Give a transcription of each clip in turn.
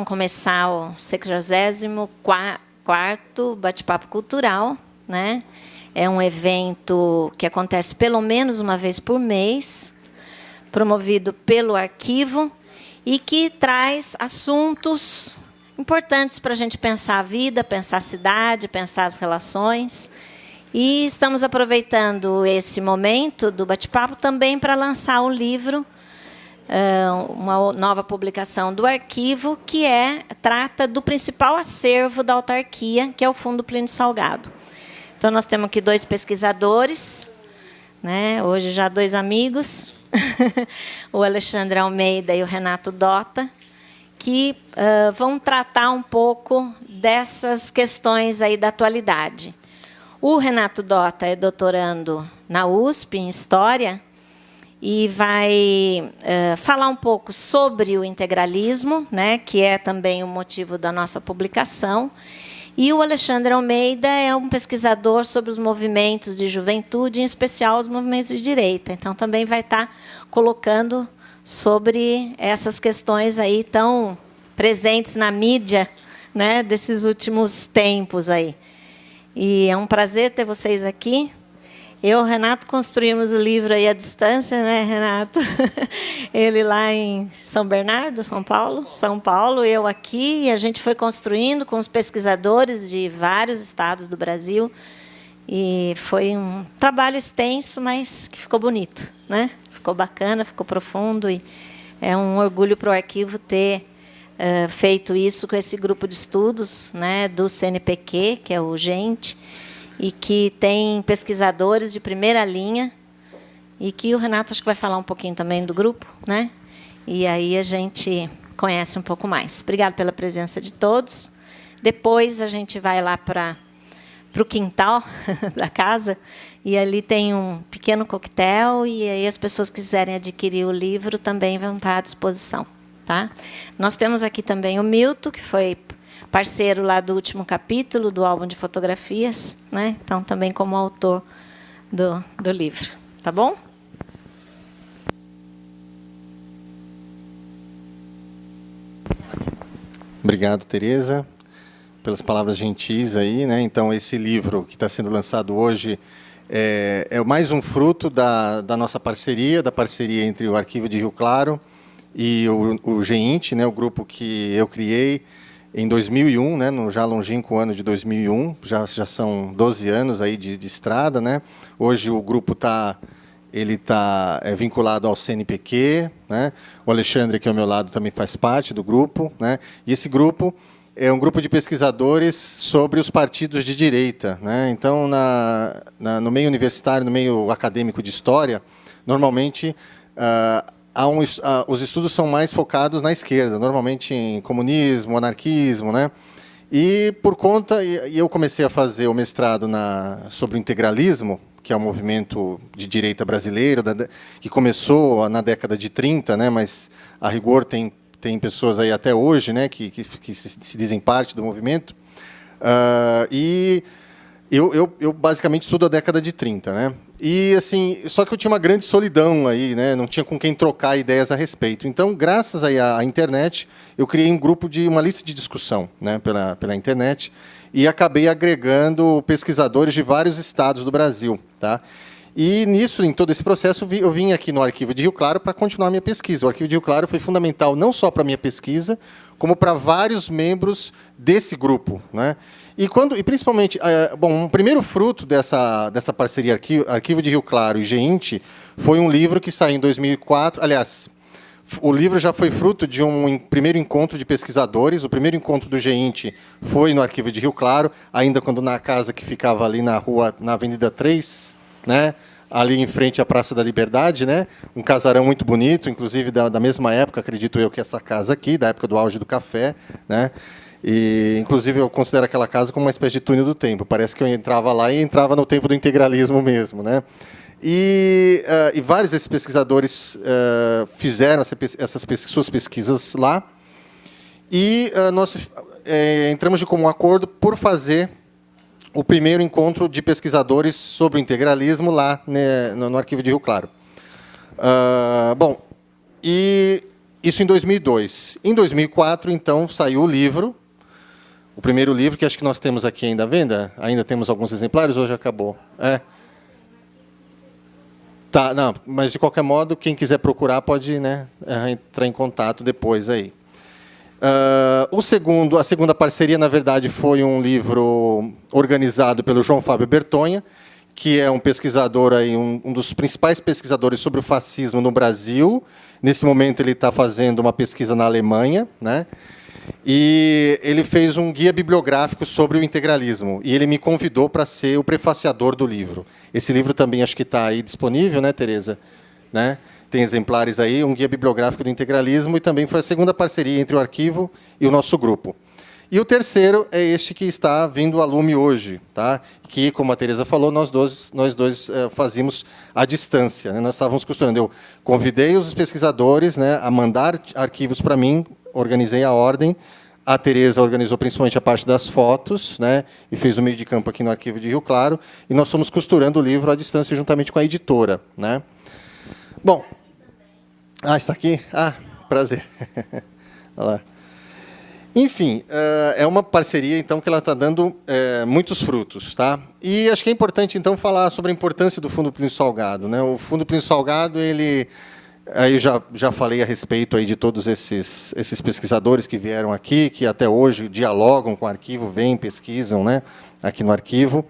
então começar o 64º Bate-Papo Cultural, né? É um evento que acontece pelo menos uma vez por mês, promovido pelo Arquivo, e que traz assuntos importantes para a gente pensar a vida, pensar a cidade, pensar as relações. E estamos aproveitando esse momento do bate-papo também para lançar um livro, uma nova publicação do Arquivo, que trata do principal acervo da autarquia, que é o Fundo Plínio Salgado. Então, nós temos aqui 2 pesquisadores, né? Hoje já 2 amigos, o Alexandre Almeida e o Renato Dota, que vão tratar um pouco dessas questões aí da atualidade. O Renato Dota é doutorando na USP, em História, e vai falar um pouco sobre o integralismo, né, que é também o motivo da nossa publicação. E o Alexandre Almeida é um pesquisador sobre os movimentos de juventude, em especial os movimentos de direita. Então, também vai estar colocando sobre essas questões aí tão presentes na mídia, né, desses últimos tempos aí. E é um prazer ter vocês aqui. Eu e o Renato construímos o livro aí à distância, né, Renato? Ele lá em São Bernardo, São Paulo, eu aqui, e a gente foi construindo com os pesquisadores de vários estados do Brasil. E foi um trabalho extenso, mas que ficou bonito, né? Ficou bacana, ficou profundo, e é um orgulho para o Arquivo ter feito isso com esse grupo de estudos, né, do CNPq, que é o GENT, e que tem pesquisadores de primeira linha, e que o Renato acho que vai falar um pouquinho também do grupo, né? E aí a gente conhece um pouco mais. Obrigada pela presença de todos. Depois a gente vai lá para o quintal da casa, e ali tem um pequeno coquetel, e aí as pessoas que quiserem adquirir o livro também vão estar à disposição. Tá? Nós temos aqui também o Milton, que foi parceiro lá do último capítulo do álbum de fotografias, né? Então, também como autor do livro. Tá bom? Obrigado, Tereza, pelas palavras gentis aí, né? Então, esse livro que está sendo lançado hoje é mais um fruto da nossa parceria, da parceria entre o Arquivo de Rio Claro e o GEINT, né? O grupo que eu criei em 2001, né, no já longínquo ano de 2001, já são 12 anos aí de estrada, né? Hoje o grupo está vinculado ao CNPq, né? O Alexandre, que é ao meu lado, também faz parte do grupo, né? E esse grupo é um grupo de pesquisadores sobre os partidos de direita, né? Então, no meio universitário, no meio acadêmico de história, normalmente os estudos são mais focados na esquerda, normalmente em comunismo, anarquismo, né? E por conta, eu comecei a fazer o mestrado sobre o integralismo, que é um movimento de direita brasileiro, que começou na década de 30, né? Mas a rigor tem pessoas aí até hoje, né? Que se dizem parte do movimento. E eu basicamente estudo a década de 30, né? E assim, só que eu tinha uma grande solidão aí, né? Não tinha com quem trocar ideias a respeito. Então, graças aí à internet, eu criei uma lista de discussão, né, pela internet, e acabei agregando pesquisadores de vários estados do Brasil, tá? E nisso, em todo esse processo, eu vim aqui no Arquivo de Rio Claro para continuar a minha pesquisa. O Arquivo de Rio Claro foi fundamental não só para a minha pesquisa, como para vários membros desse grupo, né? E principalmente, um primeiro fruto dessa parceria Arquivo de Rio Claro e GEINT foi um livro que saiu em 2004. Aliás, o livro já foi fruto de um primeiro encontro de pesquisadores. O primeiro encontro do GEINT foi no Arquivo de Rio Claro, ainda quando na casa que ficava ali na Avenida 3, né? Ali em frente à Praça da Liberdade, né? Um casarão muito bonito, inclusive da mesma época, acredito eu, que essa casa aqui, da época do auge do café, né? E, inclusive, eu considero aquela casa como uma espécie de túnel do tempo. Parece que eu entrava lá e entrava no tempo do integralismo mesmo, né? E vários desses pesquisadores fizeram suas pesquisas lá. E nós entramos de comum acordo por fazer o primeiro encontro de pesquisadores sobre o integralismo lá, né, no Arquivo de Rio Claro. Isso em 2002. Em 2004, então, saiu o livro, o primeiro livro, que acho que nós temos aqui ainda à venda. Ainda temos alguns exemplares, ou já acabou? É. Tá, não, mas de qualquer modo, quem quiser procurar pode, né, entrar em contato depois aí. A segunda parceria, na verdade, foi um livro organizado pelo João Fábio Bertonha, que é um pesquisador aí, um dos principais pesquisadores sobre o fascismo no Brasil. Nesse momento ele está fazendo uma pesquisa na Alemanha, né? E ele fez um guia bibliográfico sobre o integralismo. E ele me convidou para ser o prefaciador do livro. Esse livro também acho que está aí disponível, né, Tereza? Né? Tem exemplares aí, um guia bibliográfico do integralismo, e também foi a segunda parceria entre o arquivo e o nosso grupo. E o terceiro é este que está vindo a lume hoje, tá? Que, como a Tereza falou, nós dois fazíamos à distância, né? Nós estávamos costurando. Eu convidei os pesquisadores, né, a mandar arquivos para mim, organizei a ordem. A Tereza organizou principalmente a parte das fotos, né, e fez o meio de campo aqui no arquivo de Rio Claro. E nós fomos costurando o livro à distância juntamente com a editora, né? Bom, está aqui? Prazer. Olha lá. Enfim, é uma parceria então que ela está dando muitos frutos, tá? E acho que é importante então falar sobre a importância do Fundo Plínio Salgado, né? O Fundo Plínio Salgado, ele aí já falei a respeito aí de todos esses pesquisadores que vieram aqui, que até hoje dialogam com o arquivo, vêm, pesquisam, né? Aqui no arquivo.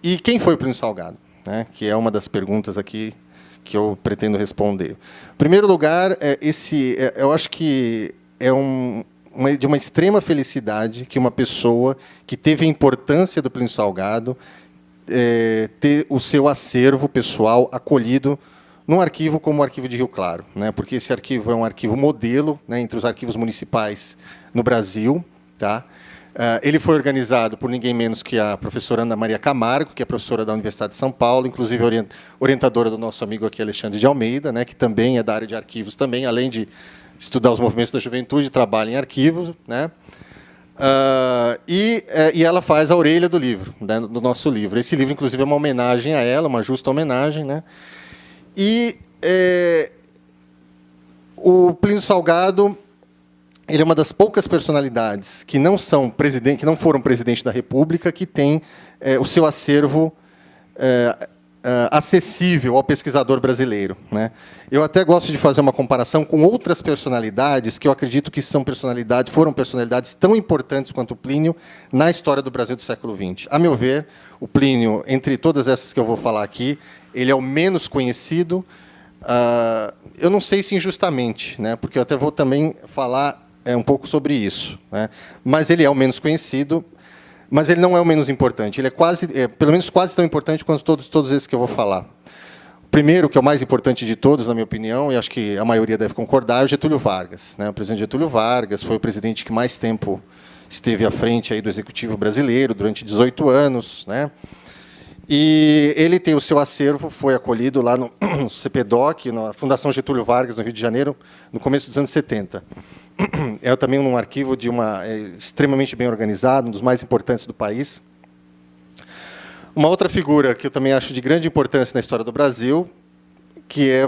E quem foi o Plínio Salgado, né? Que é uma das perguntas aqui que eu pretendo responder. Em primeiro lugar, eu acho que de uma extrema felicidade que uma pessoa que teve a importância do Plínio Salgado ter o seu acervo pessoal acolhido num arquivo como o Arquivo de Rio Claro, né? Porque esse arquivo é um arquivo modelo, né, entre os arquivos municipais no Brasil. Tá? Ele foi organizado por ninguém menos que a professora Ana Maria Camargo, que é professora da Universidade de São Paulo, inclusive orientadora do nosso amigo aqui, Alexandre de Almeida, né, que também é da área de arquivos, também, além de estudar os movimentos da juventude, trabalha em arquivos, né? E ela faz a orelha do livro, né, do nosso livro. Esse livro, inclusive, é uma homenagem a ela, uma justa homenagem, né? E o Plínio Salgado, ele é uma das poucas personalidades que não foram presidente da República, que tem o seu acervo acessível ao pesquisador brasileiro, né? Eu até gosto de fazer uma comparação com outras personalidades que eu acredito que foram personalidades tão importantes quanto o Plínio na história do Brasil do século XX. A meu ver, o Plínio, entre todas essas que eu vou falar aqui, ele é o menos conhecido. Eu não sei se injustamente, né? Porque eu até vou também falar um pouco sobre isso, né? Mas ele é o menos conhecido. Mas ele não é o menos importante. Ele é pelo menos quase tão importante quanto todos esses que eu vou falar. O primeiro, que é o mais importante de todos, na minha opinião, e acho que a maioria deve concordar, é o Getúlio Vargas, né? O presidente Getúlio Vargas foi o presidente que mais tempo esteve à frente aí do Executivo brasileiro, durante 18 anos, né? E ele tem o seu acervo, foi acolhido lá no CPDOC, na Fundação Getúlio Vargas, no Rio de Janeiro, no começo dos anos 70. É também um arquivo extremamente bem organizado, um dos mais importantes do país. Uma outra figura que eu também acho de grande importância na história do Brasil,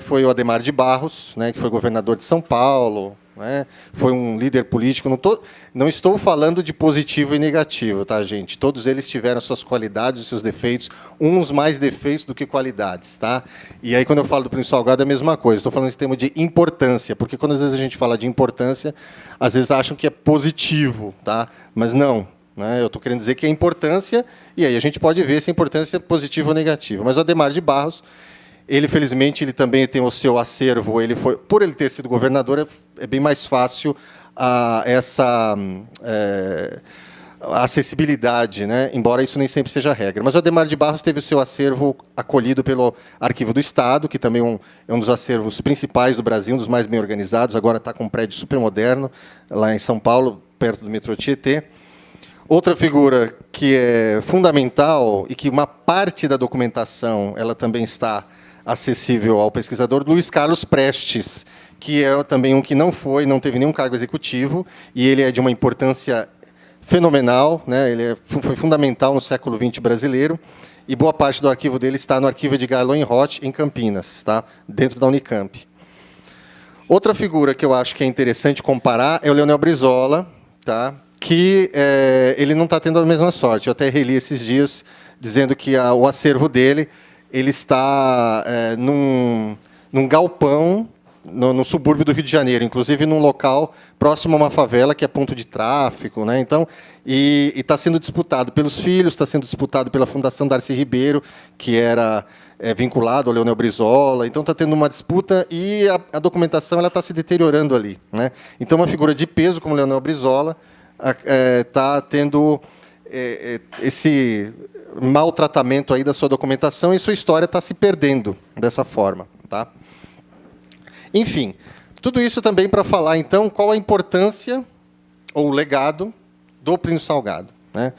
foi o Adhemar de Barros, né, que foi governador de São Paulo, né, foi um líder político. Não estou falando de positivo e negativo, tá, gente? Todos eles tiveram suas qualidades e seus defeitos, uns mais defeitos do que qualidades, tá? E aí, quando eu falo do Plínio Salgado, é a mesma coisa. Estou falando em termos de importância, porque quando às vezes a gente fala de importância, às vezes acham que é positivo, tá? Mas não. Né? Eu estou querendo dizer que é importância, e aí a gente pode ver se a importância é positiva ou negativa. Mas o Adhemar de Barros, ele, felizmente, ele também tem o seu acervo. Por ele ter sido governador, é bem mais fácil essa acessibilidade, né? Embora isso nem sempre seja regra. Mas o Adhemar de Barros teve o seu acervo acolhido pelo Arquivo do Estado, que também é um dos acervos principais do Brasil, um dos mais bem organizados. Agora está com um prédio super moderno, lá em São Paulo, perto do metrô Tietê. Outra figura que é fundamental e que uma parte da documentação ela também está acessível ao pesquisador, Luiz Carlos Prestes, que é também um que não teve nenhum cargo executivo, e ele é de uma importância fenomenal, né? Ele foi fundamental no século XX brasileiro, e boa parte do arquivo dele está no arquivo Edgar Lohenroth, em Campinas, tá? Dentro da Unicamp. Outra figura que eu acho que é interessante comparar é o Leonel Brizola, tá? Que ele não está tendo a mesma sorte. Eu até reli esses dias dizendo que o acervo dele ele está num galpão no subúrbio do Rio de Janeiro, inclusive num local próximo a uma favela que é ponto de tráfico, né? Então, e está sendo disputado pelos filhos, está sendo disputado pela Fundação Darcy Ribeiro, que era vinculado ao Leonel Brizola. Então, está tendo uma disputa e a documentação ela está se deteriorando ali, né? Então, uma figura de peso como Leonel Brizola está tendo esse maltratamento aí da sua documentação e sua história está se perdendo dessa forma, tá? Enfim, tudo isso também para falar, então, qual a importância ou o legado do Plínio Salgado, né?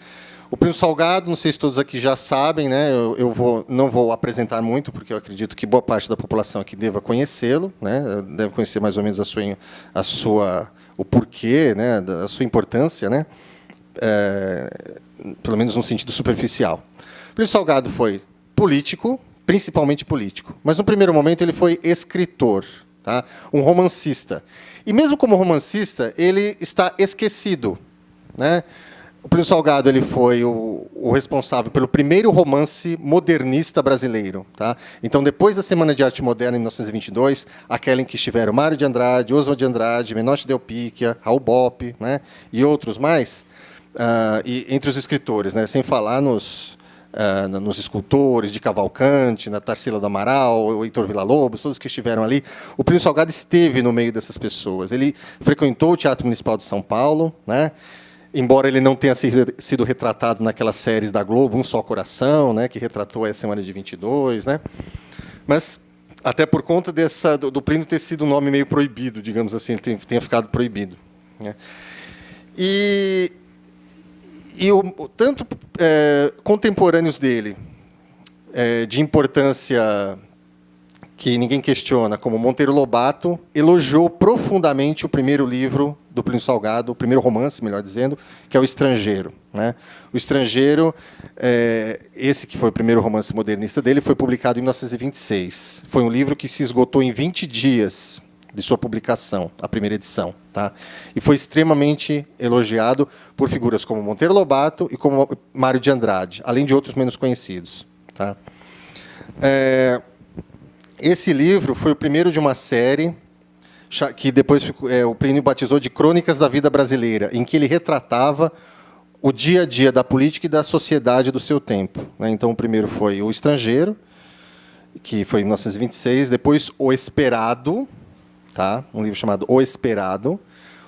O Plínio Salgado, não sei se todos aqui já sabem, né? Não vou apresentar muito, porque eu acredito que boa parte da população aqui deva conhecê-lo, né? Deve conhecer mais ou menos o porquê, né? A sua importância, né? Pelo menos no sentido superficial. O Plínio Salgado foi político, principalmente político, mas no primeiro momento ele foi escritor. Tá? Um romancista. E mesmo como romancista, ele está esquecido, né? O Plínio Salgado ele foi o responsável pelo primeiro romance modernista brasileiro. Tá? Então, depois da Semana de Arte Moderna, em 1922, aquela em que estiveram Mário de Andrade, Oswald de Andrade, Menotti Del Picchia, Raul Bopp, né? E outros mais, e entre os escritores, né? Sem falar nos escultores de Cavalcante, na Tarsila do Amaral, o Heitor Villa-Lobos, todos que estiveram ali. O Plínio Salgado esteve no meio dessas pessoas. Ele frequentou o Teatro Municipal de São Paulo, né? Embora ele não tenha sido retratado naquelas séries da Globo, Um Só Coração, né? Que retratou a Semana de 22, né? Mas, até por conta do Plínio ter sido um nome meio proibido, digamos assim, ele tenha ficado proibido, né? E tanto contemporâneos dele, de importância que ninguém questiona, como Monteiro Lobato, elogiou profundamente o primeiro livro do Plínio Salgado, o primeiro romance, melhor dizendo, que é O Estrangeiro, né? O Estrangeiro, esse que foi o primeiro romance modernista dele, foi publicado em 1926. Foi um livro que se esgotou em 20 dias de sua publicação, a primeira edição. Tá? E foi extremamente elogiado por figuras como Monteiro Lobato e como Mário de Andrade, além de outros menos conhecidos. Tá? Esse livro foi o primeiro de uma série que depois o Plínio batizou de Crônicas da Vida Brasileira, em que ele retratava o dia a dia da política e da sociedade do seu tempo. Né? Então, o primeiro foi O Estrangeiro, que foi em 1926, depois O Esperado, tá? Um livro chamado O Esperado.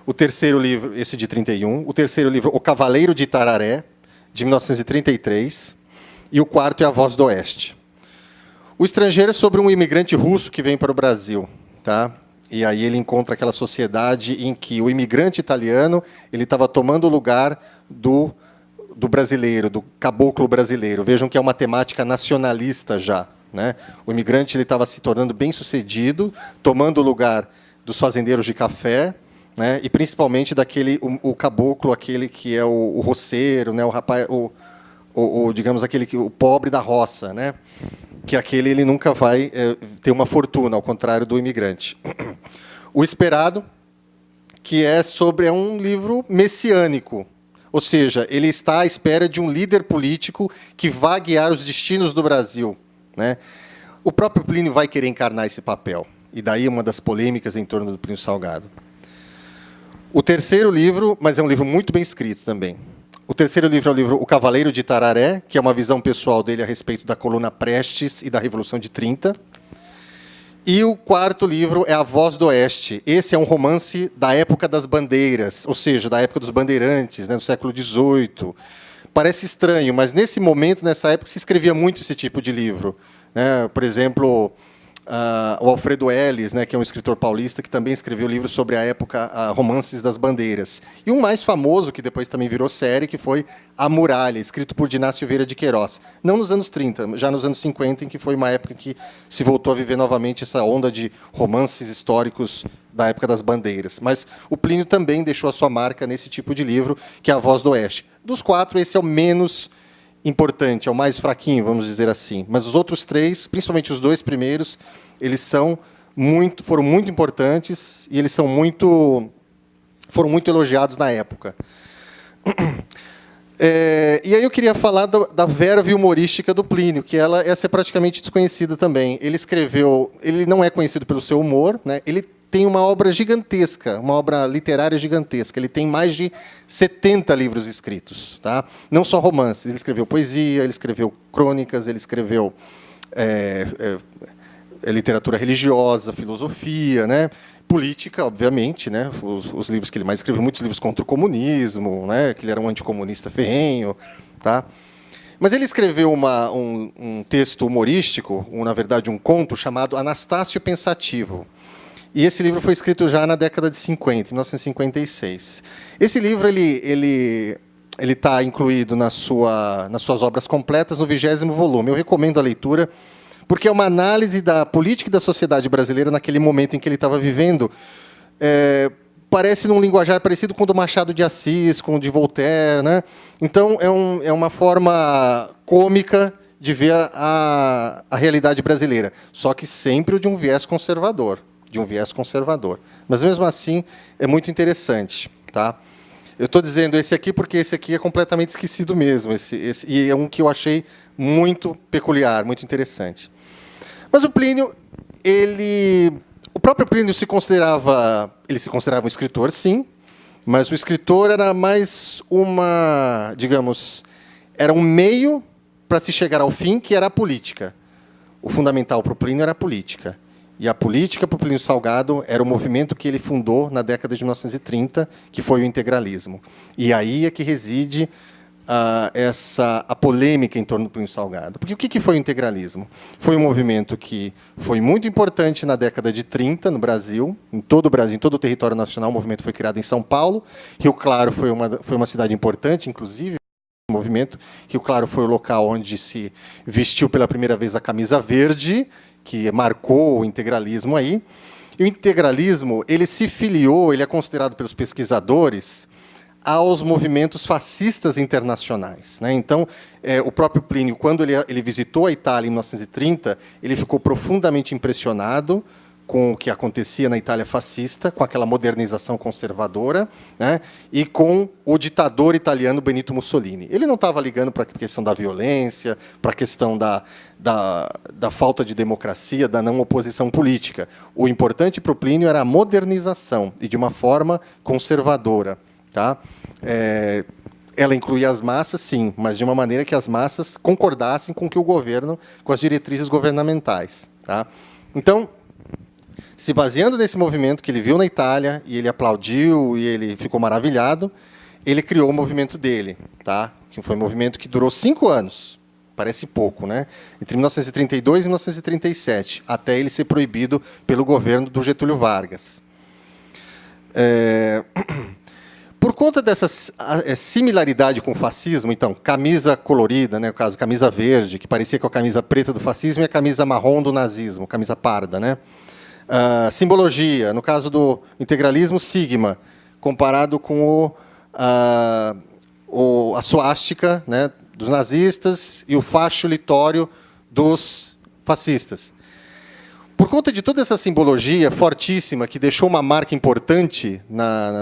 O terceiro livro, esse de 31. O terceiro livro, O Cavaleiro de Itararé, de 1933. E o quarto é A Voz do Oeste. O Estrangeiro é sobre um imigrante russo que vem para o Brasil. Tá? E aí ele encontra aquela sociedade em que o imigrante italiano ele estava tomando o lugar do brasileiro, do caboclo brasileiro. Vejam que é uma temática nacionalista já. Né? O imigrante ele estava se tornando bem-sucedido, tomando o lugar dos fazendeiros de café, né? E principalmente o caboclo, aquele que é o roceiro, né? O rapaz, digamos o pobre da roça, né? Que aquele ele nunca vai ter uma fortuna, ao contrário do imigrante. O Esperado, que é um livro messiânico. Ou seja, ele está à espera de um líder político que vá guiar os destinos do Brasil. Né? O próprio Plínio vai querer encarnar esse papel. E daí uma das polêmicas em torno do Plínio Salgado. O terceiro livro, mas é um livro muito bem escrito também. O terceiro livro é o livro O Cavaleiro de Itararé, que é uma visão pessoal dele a respeito da coluna Prestes e da Revolução de 30. E o quarto livro é A Voz do Oeste. Esse é um romance da época das bandeiras, ou seja, da época dos bandeirantes, né, do século XVIII. Parece estranho, mas nesse momento, nessa época, se escrevia muito esse tipo de livro. Né? Por exemplo, o Alfredo Ellis, né, que é um escritor paulista, que também escreveu livros sobre a época, romances das bandeiras. E um mais famoso, que depois também virou série, que foi A Muralha, escrito por Dinácio Vieira de Queiroz. Não nos anos 30, já nos anos 50, em que foi uma época que se voltou a viver novamente essa onda de romances históricos da época das bandeiras. Mas o Plínio também deixou a sua marca nesse tipo de livro, que é A Voz do Oeste. Dos quatro, esse é o menos importante, é o mais fraquinho, vamos dizer assim. Mas os outros três, principalmente os dois primeiros, eles são foram muito importantes e eles foram muito elogiados na época. E aí eu queria falar da verve humorística do Plínio, que essa é praticamente desconhecida também. Ele não é conhecido pelo seu humor, né? Ele tem uma obra gigantesca, uma obra literária gigantesca. Ele tem mais de 70 livros escritos, tá? Não só romances. Ele escreveu poesia, ele escreveu crônicas, ele escreveu literatura religiosa, filosofia, né? Política, obviamente, né? Os livros que ele mais escreveu, muitos livros contra o comunismo, né? Que ele era um anticomunista ferrenho, tá? Mas ele escreveu um texto humorístico, na verdade um conto chamado Anastácio Pensativo. E esse livro foi escrito já na década de 50, em 1956. Esse livro ele está incluído nas suas obras completas no 20º volume. Eu recomendo a leitura, porque é uma análise da política e da sociedade brasileira naquele momento em que ele estava vivendo. Parece num linguajar parecido com o do Machado de Assis, com o de Voltaire, né? Então, é uma forma cômica de ver a realidade brasileira, só que sempre de um viés conservador. Mas, mesmo assim, é muito interessante. Tá? Eu estou dizendo esse aqui porque esse aqui é completamente esquecido mesmo, e é um que eu achei muito peculiar, muito interessante. Mas o Plínio, o próprio Plínio se considerava um escritor, sim, mas o escritor era mais era um meio para se chegar ao fim, que era a política. O fundamental para o Plínio era a política. E a política para o Plínio Salgado era o movimento que ele fundou na década de 1930, que foi o integralismo. E aí é que reside a polêmica em torno do Plínio Salgado. Porque o que foi o integralismo? Foi um movimento que foi muito importante na década de 30, no Brasil, em todo o território nacional. O movimento foi criado em São Paulo. Rio Claro foi uma cidade importante, inclusive, o movimento. Rio Claro foi o local onde se vestiu pela primeira vez a camisa verde, que marcou o integralismo aí. E o integralismo, ele se filiou, ele é considerado pelos pesquisadores aos movimentos fascistas internacionais, né? Então, o próprio Plínio, quando ele visitou a Itália em 1930, ele ficou profundamente impressionado com o que acontecia na Itália fascista, com aquela modernização conservadora, né, e com o ditador italiano Benito Mussolini. Ele não estava ligando para a questão da violência, para a questão da falta de democracia, da não oposição política. O importante para o Plínio era a modernização, e de uma forma conservadora. Tá? Ela incluía as massas, sim, mas de uma maneira que as massas concordassem com com as diretrizes governamentais. Tá? Então, se baseando nesse movimento que ele viu na Itália, e ele aplaudiu, e ele ficou maravilhado, ele criou o movimento dele, tá? Que foi um movimento que durou 5 anos, parece pouco, né? Entre 1932 e 1937, até ele ser proibido pelo governo do Getúlio Vargas. Por conta dessa similaridade com o fascismo, então, camisa colorida, né, no caso, camisa verde, que parecia com a camisa preta do fascismo, e a camisa marrom do nazismo, camisa parda, né? Simbologia, no caso do integralismo, sigma, comparado com a suástica, né, dos nazistas e o facho litório dos fascistas. Por conta de toda essa simbologia fortíssima que deixou uma marca importante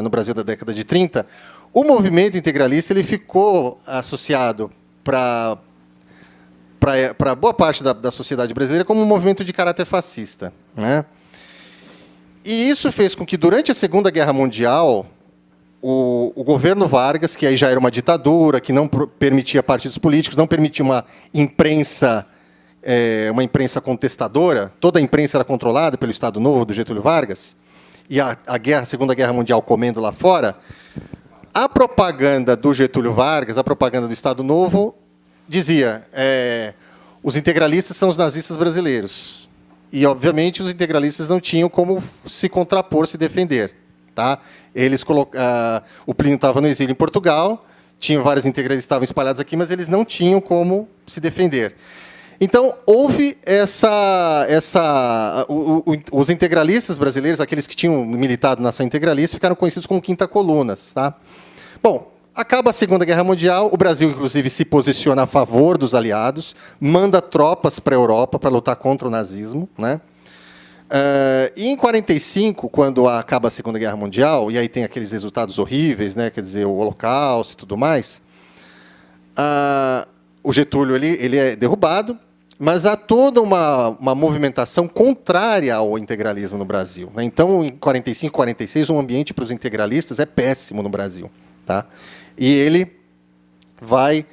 no Brasil da década de 30, o movimento integralista ele ficou associado para boa parte da sociedade brasileira como um movimento de caráter fascista, né? E isso fez com que, durante a Segunda Guerra Mundial, o governo Vargas, que aí já era uma ditadura, que não permitia partidos políticos, não permitia uma imprensa contestadora, toda a imprensa era controlada pelo Estado Novo do Getúlio Vargas, e a Segunda Guerra Mundial comendo lá fora, a propaganda do Getúlio Vargas, a propaganda do Estado Novo, dizia os integralistas são os nazistas brasileiros. E, obviamente, os integralistas não tinham como se contrapor, se defender. Tá? O Plínio estava no exílio em Portugal, tinha vários integralistas que estavam espalhados aqui, mas eles não tinham como se defender. Então, houve os integralistas brasileiros, aqueles que tinham militado na ação integralista, ficaram conhecidos como quinta colunas. Tá? Bom, acaba a Segunda Guerra Mundial, o Brasil, inclusive, se posiciona a favor dos aliados, manda tropas para a Europa para lutar contra o nazismo, né? E em 45, quando acaba a Segunda Guerra Mundial, e aí tem aqueles resultados horríveis, né, quer dizer, o Holocausto e tudo mais, o Getúlio ele é derrubado, mas há toda uma movimentação contrária ao integralismo no Brasil, né? Então, em 45, 46, o ambiente para os integralistas é péssimo no Brasil. Tá? E ele vai...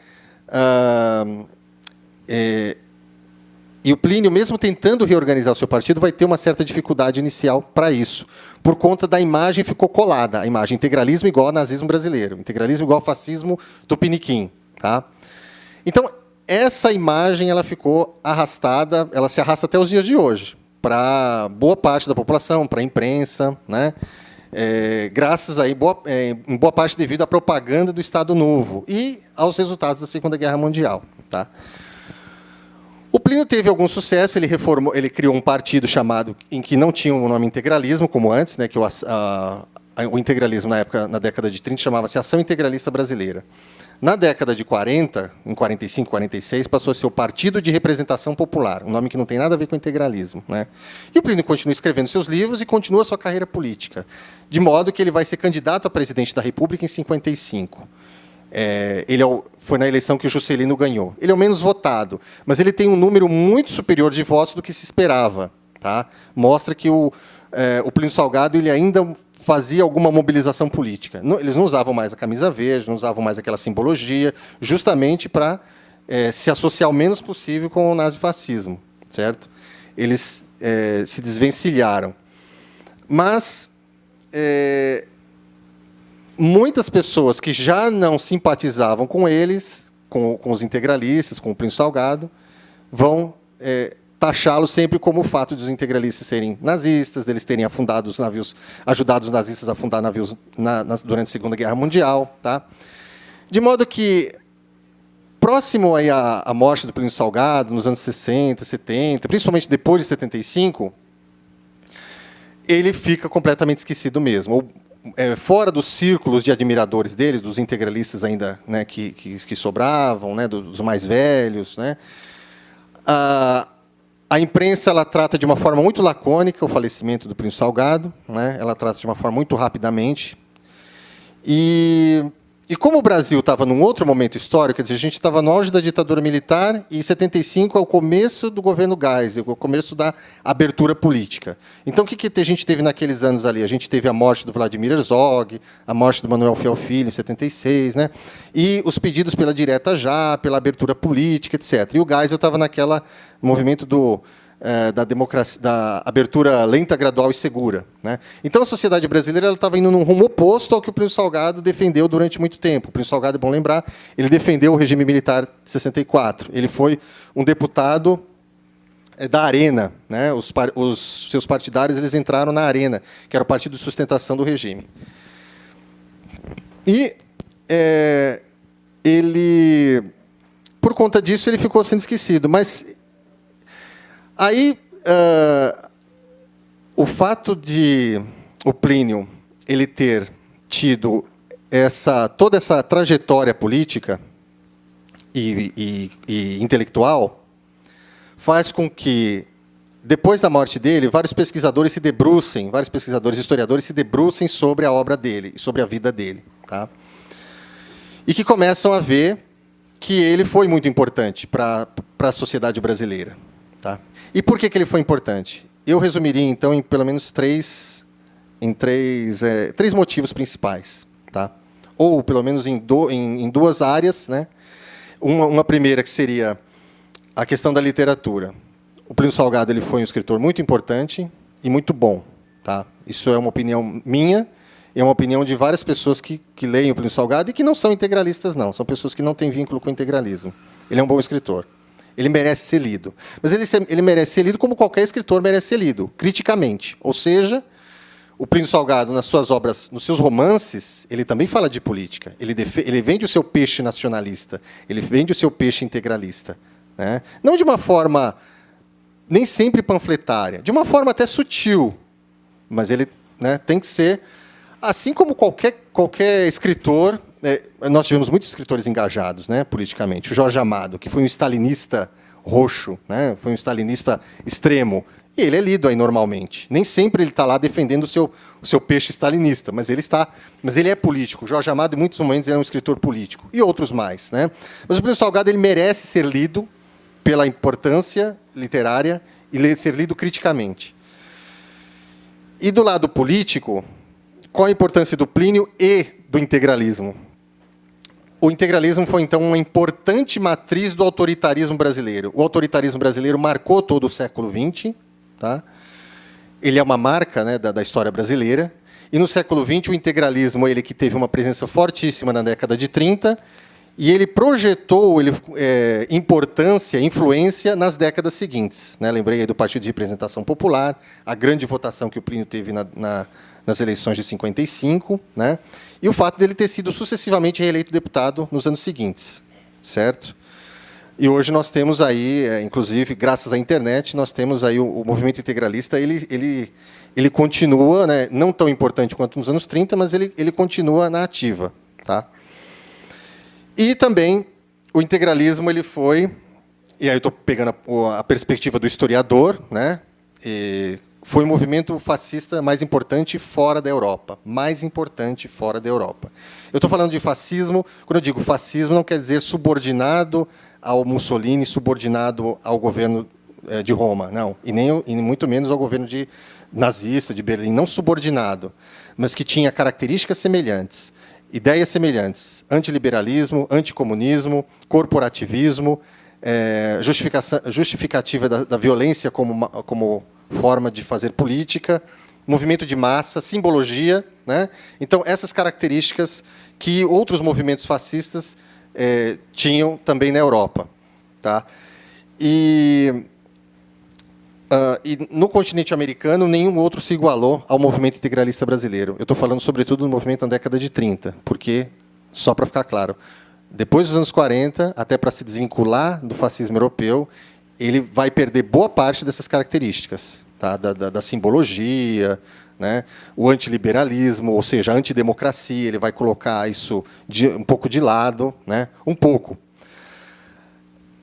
E o Plínio, mesmo tentando reorganizar o seu partido, vai ter uma certa dificuldade inicial para isso, por conta da imagem ficou colada, a imagem integralismo igual ao nazismo brasileiro, integralismo igual ao fascismo tupiniquim. Tá? Então, essa imagem ela ficou arrastada, ela se arrasta até os dias de hoje, para boa parte da população, para a imprensa, né? Graças aí, em boa parte devido à propaganda do Estado Novo e aos resultados da Segunda Guerra Mundial. Tá? O Plínio teve algum sucesso, ele criou um partido chamado, em que não tinha o nome integralismo, como antes, né, que o integralismo na década de 30 chamava-se Ação Integralista Brasileira. Na década de 40, em 45, 46, passou a ser o Partido de Representação Popular, um nome que não tem nada a ver com integralismo. Né? E o Plínio continua escrevendo seus livros e continua sua carreira política, de modo que ele vai ser candidato a presidente da República em 55. Foi na eleição que o Juscelino ganhou. Ele é o menos votado, mas ele tem um número muito superior de votos do que se esperava. Tá? Mostra que o Plínio Salgado ele ainda fazia alguma mobilização política. Eles não usavam mais a camisa verde, não usavam mais aquela simbologia, justamente para se associar o menos possível com o nazifascismo. Certo? Eles se desvencilharam. Mas muitas pessoas que já não simpatizavam com eles, com os integralistas, com o Plínio Salgado, vão taxá-lo sempre como o fato de os integralistas serem nazistas, deles terem afundado os navios, ajudado os nazistas a afundar navios durante a Segunda Guerra Mundial. Tá? De modo que, próximo aí à morte do Plínio Salgado, nos anos 60, 70, principalmente depois de 75, ele fica completamente esquecido mesmo. Fora dos círculos de admiradores deles, dos integralistas ainda, né, que sobravam, né, dos mais velhos, né, a imprensa ela trata de uma forma muito lacônica o falecimento do Plínio Salgado, né, ela trata de uma forma muito rapidamente. E como o Brasil estava num outro momento histórico, quer dizer, a gente estava no auge da ditadura militar e 75 é o começo do governo Geisel, o começo da abertura política. Então, o que a gente teve naqueles anos ali? A gente teve a morte do Vladimir Herzog, a morte do Manuel Fiel Filho, em 76, né? E os pedidos pela direta já, pela abertura política, etc. E o Geisel estava naquele movimento da democracia, da abertura lenta, gradual e segura. Né? Então, a sociedade brasileira estava indo num rumo oposto ao que o Plínio Salgado defendeu durante muito tempo. O Plínio Salgado, é bom lembrar, ele defendeu o regime militar de 64. Ele foi um deputado da Arena. Né? Os seus partidários eles entraram na Arena, que era o partido de sustentação do regime. E ele, por conta disso, ele ficou sendo esquecido. Mas aí, o fato de o Plínio ele ter tido toda essa trajetória política e intelectual faz com que, depois da morte dele, vários pesquisadores e historiadores se debrucem sobre a obra dele, sobre a vida dele. Tá? E que começam a ver que ele foi muito importante para a sociedade brasileira. Tá? E por que ele foi importante? Eu resumiria, então, em pelo menos três motivos principais. Tá? Ou, pelo menos, em duas áreas. Né? Uma primeira, que seria a questão da literatura. O Plínio Salgado ele foi um escritor muito importante e muito bom. Tá? Isso é uma opinião minha, e é uma opinião de várias pessoas que leem o Plínio Salgado e que não são integralistas, não. São pessoas que não têm vínculo com o integralismo. Ele é um bom escritor. Ele merece ser lido. Mas ele merece ser lido como qualquer escritor merece ser lido, criticamente. Ou seja, o Plínio Salgado, nas suas obras, nos seus romances, ele também fala de política. Ele vende o seu peixe nacionalista, ele vende o seu peixe integralista. Né? Não de uma forma nem sempre panfletária, de uma forma até sutil. Mas ele, né, tem que ser, assim como qualquer escritor. Nós tivemos muitos escritores engajados, né, politicamente. O Jorge Amado, que foi um stalinista roxo, né, foi um stalinista extremo. E ele é lido aí normalmente. Nem sempre ele está lá defendendo o seu peixe stalinista, mas ele é político. Jorge Amado, em muitos momentos, é um escritor político. E outros mais, né? Mas o Plínio Salgado ele merece ser lido pela importância literária e ser lido criticamente. E do lado político, qual a importância do Plínio e do integralismo? O integralismo foi, então, uma importante matriz do autoritarismo brasileiro. O autoritarismo brasileiro marcou todo o século XX. Tá? Ele é uma marca, né, da história brasileira. E, no século XX, o integralismo ele que teve uma presença fortíssima na década de 30, e ele projetou importância, influência nas décadas seguintes. Né? Lembrei aí do Partido de Representação Popular, a grande votação que o Plínio teve nas eleições de 55, né? E o fato dele ter sido sucessivamente reeleito deputado nos anos seguintes, certo? E hoje nós temos aí, inclusive, graças à internet, nós temos aí o movimento integralista, ele continua, né, não tão importante quanto nos anos 30, mas ele continua na ativa. Tá? E também o integralismo ele foi, e aí eu estou pegando a perspectiva do historiador, né, foi o movimento fascista mais importante fora da Europa. Mais importante fora da Europa. Eu estou falando de fascismo, quando eu digo fascismo, não quer dizer subordinado ao Mussolini, subordinado ao governo de Roma, não. E muito menos ao governo nazista de Berlim, não subordinado, mas que tinha características semelhantes, ideias semelhantes, antiliberalismo, anticomunismo, corporativismo, justificativa da violência como forma de fazer política, movimento de massa, simbologia, né? Então, essas características que outros movimentos fascistas tinham também na Europa. Tá? E no continente americano, nenhum outro se igualou ao movimento integralista brasileiro. Eu estou falando, sobretudo, do movimento na década de 30, porque, só para ficar claro, depois dos anos 40, até para se desvincular do fascismo europeu, ele vai perder boa parte dessas características, tá? da simbologia, né? O antiliberalismo, ou seja, a antidemocracia, ele vai colocar isso um pouco de lado, né? Um pouco.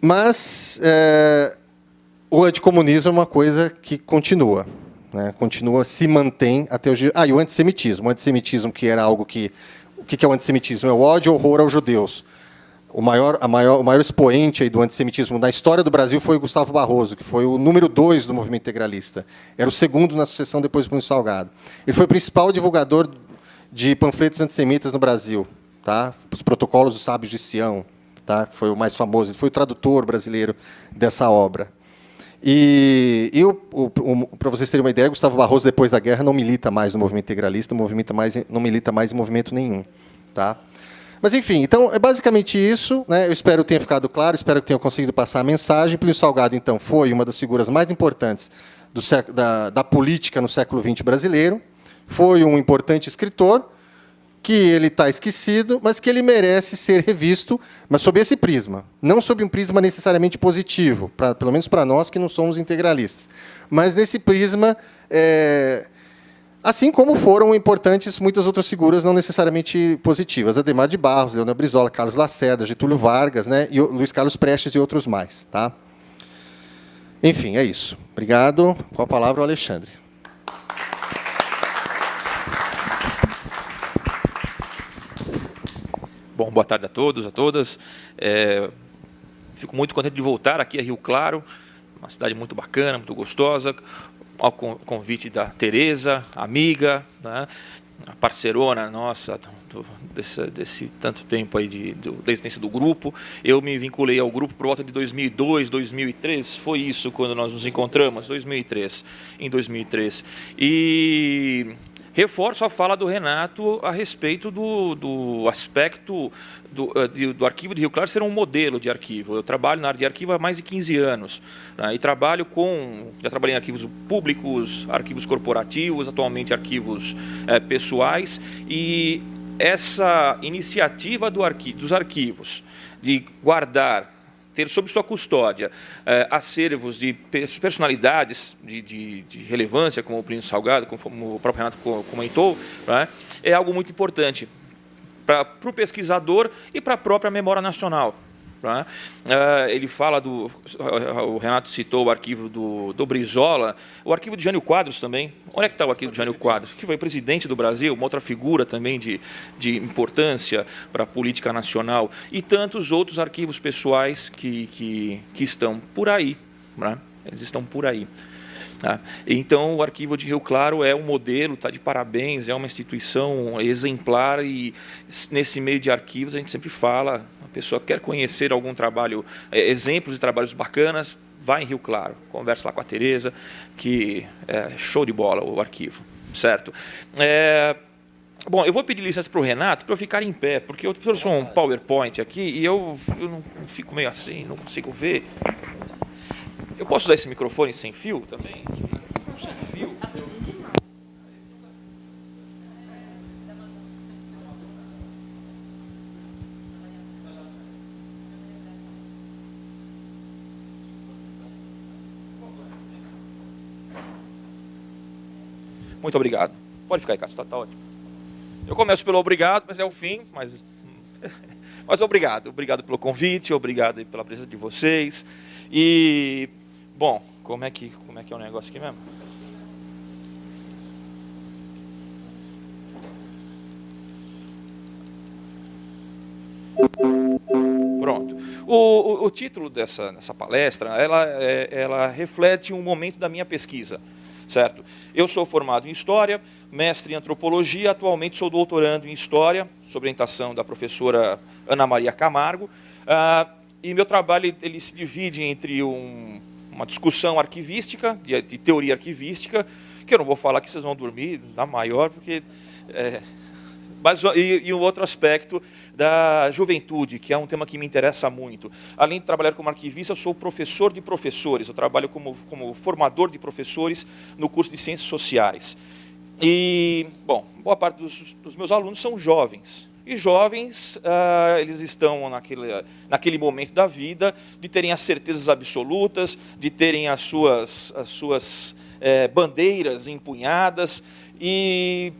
Mas o anticomunismo é uma coisa que continua, né? Continua, se mantém até hoje. E o antissemitismo. O antissemitismo, que era algo que... O que é o antissemitismo? É o ódio e horror aos judeus. O maior expoente aí do antissemitismo na história do Brasil foi o Gustavo Barroso, que foi o número 2 do movimento integralista. Era o segundo na sucessão depois do Plínio Salgado. Ele foi o principal divulgador de panfletos antissemitas no Brasil. Tá? Os protocolos dos sábios de Sião. Tá? Foi o mais famoso. Ele foi o tradutor brasileiro dessa obra. Para vocês terem uma ideia, Gustavo Barroso, depois da guerra, não milita mais no movimento integralista, não milita mais em movimento nenhum. Tá? Mas, enfim, então, é basicamente isso. Né? Eu espero que tenha ficado claro, espero que tenha conseguido passar a mensagem. Plínio Salgado, então, foi uma das figuras mais importantes da política no século XX brasileiro. Foi um importante escritor, que ele está esquecido, mas que ele merece ser revisto, mas sob esse prisma. Não sob um prisma necessariamente positivo, pelo menos para nós que não somos integralistas. Mas nesse prisma... assim como foram importantes muitas outras figuras não necessariamente positivas. Ademar de Barros, Leonel Brizola, Carlos Lacerda, Getúlio Vargas, né, e Luiz Carlos Prestes e outros mais. Tá? Enfim, é isso. Obrigado. Com a palavra, o Alexandre. Bom, boa tarde a todos, a todas. Fico muito contente de voltar aqui a Rio Claro, uma cidade muito bacana, muito gostosa, ao convite da Tereza, amiga, né, a parceirona nossa desse tanto tempo aí da existência do grupo. Eu me vinculei ao grupo por volta de 2002, 2003, foi isso quando nós nos encontramos, em 2003. E reforço a fala do Renato a respeito do aspecto do arquivo de Rio Claro ser um modelo de arquivo. Eu trabalho na área de arquivo há mais de 15 anos, né, e já trabalhei em arquivos públicos, arquivos corporativos, atualmente arquivos pessoais, e essa iniciativa dos arquivos de guardar, ter sob sua custódia acervos de personalidades de relevância, como o Plínio Salgado, como o próprio Renato comentou, né, é algo muito importante para o pesquisador e para a própria memória nacional. Né? Ele fala o Renato citou o arquivo do Brizola, o arquivo de Jânio Quadros também. Onde é que está o arquivo de Jânio Quadros? Que foi presidente do Brasil, uma outra figura também de importância para a política nacional, e tantos outros arquivos pessoais que estão por aí. Né? Eles estão por aí. Então, o Arquivo de Rio Claro é um modelo, está de parabéns, é uma instituição exemplar, e nesse meio de arquivos a gente sempre fala, a pessoa quer conhecer algum trabalho, exemplos de trabalhos bacanas, vai em Rio Claro, conversa lá com a Tereza, que é show de bola o arquivo, certo? Bom, eu vou pedir licença para o Renato para eu ficar em pé, porque eu trouxe um PowerPoint aqui e eu não fico meio assim, não consigo ver. Eu posso usar esse microfone sem fio também? Sem fio. Muito obrigado. Pode ficar aí, Cássio, tá ótimo. Eu começo pelo obrigado, mas é o fim, mas obrigado. Obrigado pelo convite, obrigado pela presença de vocês. E, bom, como é que é o negócio aqui mesmo? Pronto. O título dessa palestra, ela reflete um momento da minha pesquisa, certo? Eu sou formado em História, mestre em Antropologia, atualmente sou doutorando em História, sob orientação da professora Ana Maria Camargo, e meu trabalho ele se divide entre uma discussão arquivística, de teoria arquivística, que eu não vou falar que vocês vão dormir, na maior, porque... E um outro aspecto da juventude, que é um tema que me interessa muito. Além de trabalhar como arquivista, eu sou professor de professores, eu trabalho como formador de professores no curso de Ciências Sociais. E, bom, boa parte dos meus alunos são jovens. E jovens, eles estão naquele momento da vida de terem as certezas absolutas, de terem as suas bandeiras empunhadas. E,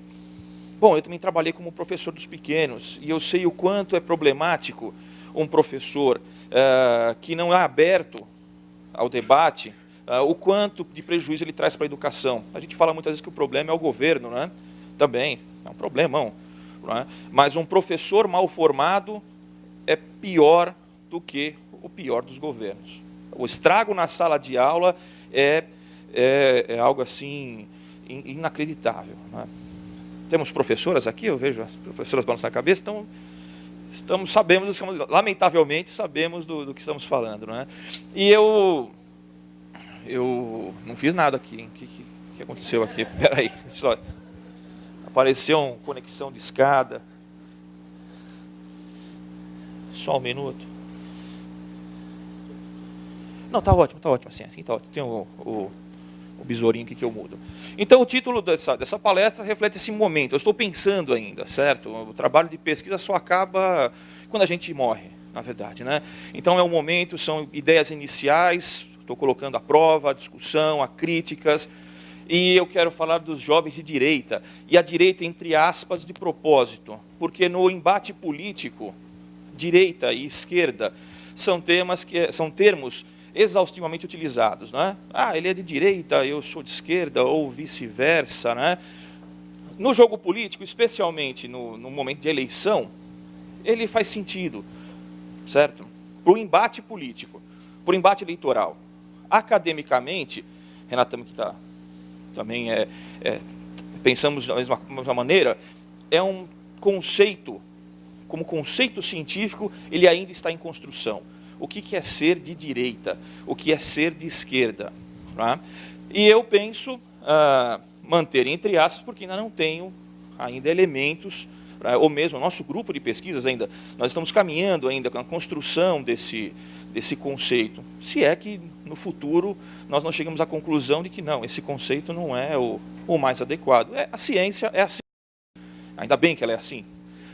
bom, eu também trabalhei como professor dos pequenos, e eu sei o quanto é problemático um professor que não é aberto ao debate, o quanto de prejuízo ele traz para a educação. A gente fala muitas vezes que o problema é o governo, né? Também, é um problemão. Mas um professor mal formado é pior do que o pior dos governos. O estrago na sala de aula é algo assim inacreditável. Né? Temos professoras aqui, eu vejo as professoras balançando a cabeça, então lamentavelmente sabemos do que estamos falando. Né? E eu não fiz nada aqui. O que aconteceu aqui? Espera aí, só. Apareceu uma conexão de escada. Só um minuto. Não, tá ótimo assim tá ótimo. Tem o besourinho aqui que eu mudo. Então, o título dessa palestra reflete esse momento. Eu estou pensando ainda, certo? O trabalho de pesquisa só acaba quando a gente morre, na verdade. Né? Então, é um momento, são ideias iniciais, estou colocando à prova, a discussão, a críticas. E eu quero falar dos jovens de direita, e a direita entre aspas de propósito, porque no embate político, direita e esquerda são termos exaustivamente utilizados. Né? Ele é de direita, eu sou de esquerda, ou vice-versa. Né? No jogo político, especialmente no momento de eleição, ele faz sentido, certo? Para o embate político, para o embate eleitoral. Academicamente, Renato que está... também pensamos da mesma maneira, é um conceito, como conceito científico, ele ainda está em construção. O que é ser de direita? O que é ser de esquerda? Tá? E eu penso manter entre aspas, porque ainda não tenho elementos, ou mesmo o nosso grupo de pesquisas ainda, nós estamos caminhando ainda com a construção desse conceito, se é que no futuro nós não chegamos à conclusão de que não, esse conceito não é o mais adequado. A ciência é assim, ainda bem que ela é assim.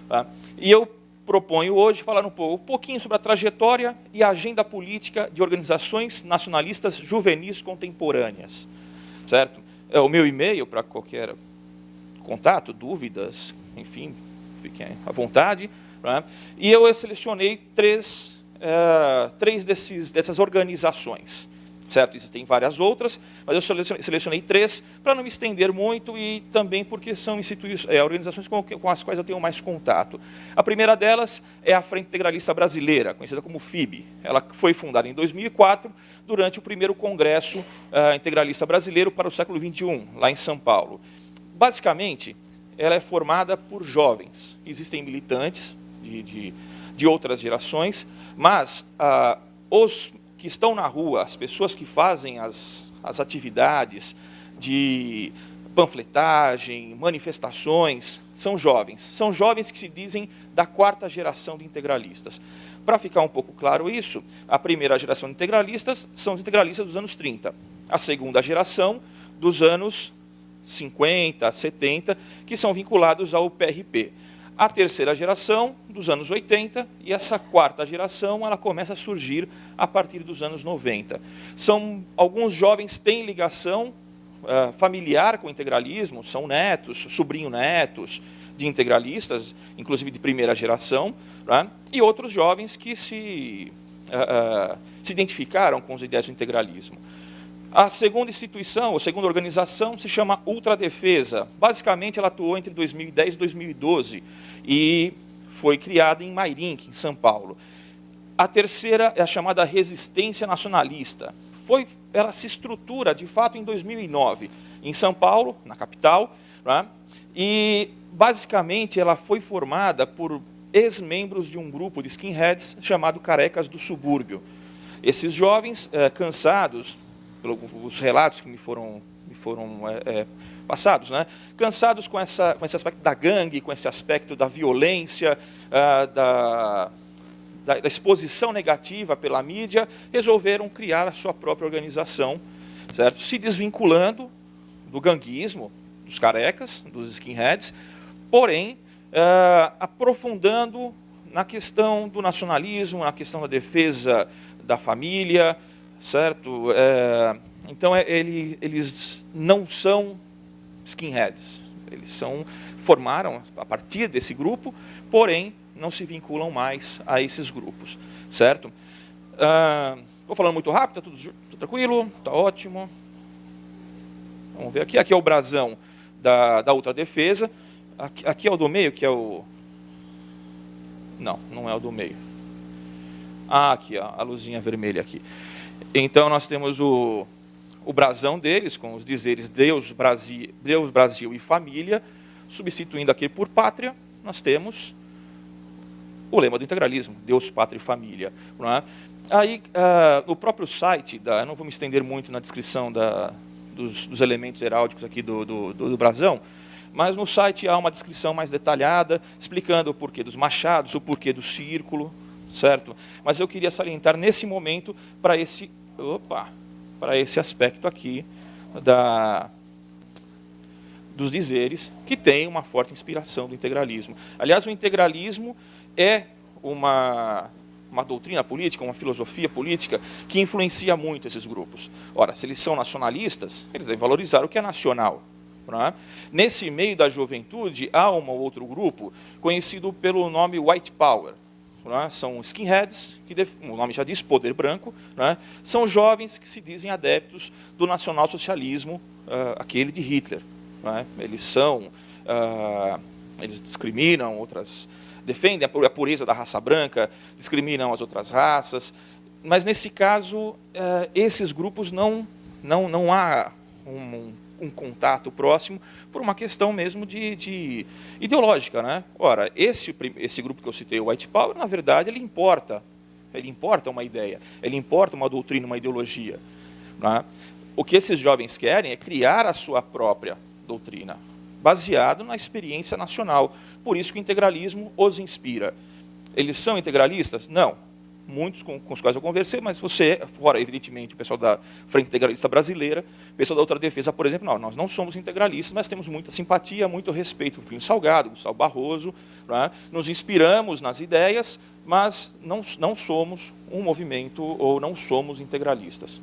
Tá? E eu proponho hoje falar um pouquinho sobre a trajetória e a agenda política de organizações nacionalistas juvenis contemporâneas. Certo? O meu e-mail para qualquer contato, dúvidas, enfim, fiquem à vontade. Tá? E eu selecionei três três dessas organizações. Certo? Existem várias outras, mas eu selecionei três para não me estender muito e também porque são organizações com as quais eu tenho mais contato. A primeira delas é a Frente Integralista Brasileira, conhecida como FIB. Ela foi fundada em 2004, durante o primeiro Congresso Integralista Brasileiro para o século XXI, lá em São Paulo. Basicamente, ela é formada por jovens. Existem militantes de outras gerações, mas os que estão na rua, as pessoas que fazem as atividades de panfletagem, manifestações, são jovens. São jovens que se dizem da quarta geração de integralistas. Para ficar um pouco claro isso, a primeira geração de integralistas são os integralistas dos anos 30. A segunda geração, dos anos 50, 70, que são vinculados ao PRP. A terceira geração, dos anos 80, e essa quarta geração ela começa a surgir a partir dos anos 90. Alguns jovens têm ligação familiar com o integralismo, são netos, sobrinho-netos de integralistas, inclusive de primeira geração, né? E outros jovens que se identificaram com os ideias do integralismo. A segunda instituição, ou segunda organização, se chama Ultradefesa. Basicamente, ela atuou entre 2010 e 2012 e foi criada em Mairink, em São Paulo. A terceira é a chamada Resistência Nacionalista. Ela se estrutura, de fato, em 2009, em São Paulo, na capital, né? E, basicamente, ela foi formada por ex-membros de um grupo de skinheads chamado Carecas do Subúrbio. Esses jovens, cansados, pelos relatos que me foram passados, né? Cansados com esse aspecto da gangue, com esse aspecto da violência, da exposição negativa pela mídia, resolveram criar a sua própria organização, certo? Se desvinculando do ganguismo, dos carecas, dos skinheads, porém, aprofundando na questão do nacionalismo, na questão da defesa da família, certo? Então, eles não são skinheads. Eles formaram a partir desse grupo, porém, não se vinculam mais a esses grupos. Certo? Estou falando muito rápido, está tudo tranquilo? Está ótimo. Vamos ver aqui. Aqui é o brasão da Ultradefesa. Aqui é o do meio, que é o... Não, não é o do meio. Aqui, a luzinha vermelha aqui. Então, nós temos o brasão deles, com os dizeres Deus, Brasil e família, substituindo aqui por pátria, nós temos o lema do integralismo, Deus, pátria e família. Não é? Aí, no próprio site, eu não vou me estender muito na descrição dos elementos heráldicos aqui do brasão, mas no site há uma descrição mais detalhada, explicando o porquê dos machados, o porquê do círculo, certo? Mas eu queria salientar nesse momento para esse aspecto aqui dos dizeres, que tem uma forte inspiração do integralismo. Aliás, o integralismo é uma doutrina política, uma filosofia política que influencia muito esses grupos. Ora, se eles são nacionalistas, eles devem valorizar o que é nacional. Não é? Nesse meio da juventude, há um outro grupo conhecido pelo nome White Power. Não é? São skinheads, que o nome já diz, poder branco. Não é? São jovens que se dizem adeptos do nacionalsocialismo, aquele de Hitler. Não é? Eles discriminam outras, defendem a pureza da raça branca, discriminam as outras raças, mas nesse caso, esses grupos não há um contato próximo por uma questão mesmo de ideológica, né? Ora, esse grupo que eu citei, o White Power, na verdade, ele importa uma ideia, ele importa uma doutrina, uma ideologia. Né? O que esses jovens querem é criar a sua própria doutrina, baseado na experiência nacional. Por isso que o integralismo os inspira. Eles são integralistas? Não. Muitos com os quais eu conversei, mas fora, evidentemente, o pessoal da Frente Integralista Brasileira, o pessoal da Ultradefesa, por exemplo, nós não somos integralistas, mas temos muita simpatia, muito respeito por Plínio Salgado, Gustavo Barroso, né? Nos inspiramos nas ideias, mas não somos um movimento ou não somos integralistas.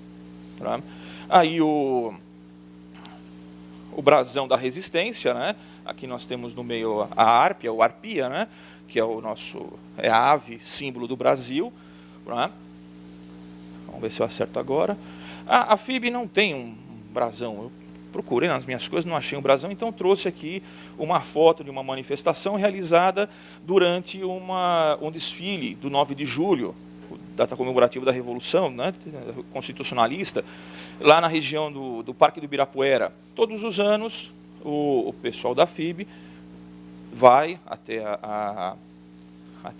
Né? Aí o brasão da resistência, né? Aqui nós temos no meio a Árpia, o Arpia, né? Que é a ave símbolo do Brasil. Né? Vamos ver se eu acerto agora. A FIB não tem um brasão. Eu procurei nas minhas coisas, não achei um brasão, então trouxe aqui uma foto de uma manifestação realizada durante um desfile do 9 de julho, data comemorativa da Revolução, né, constitucionalista, lá na região do Parque do Ibirapuera. Todos os anos, o pessoal da FIB vai até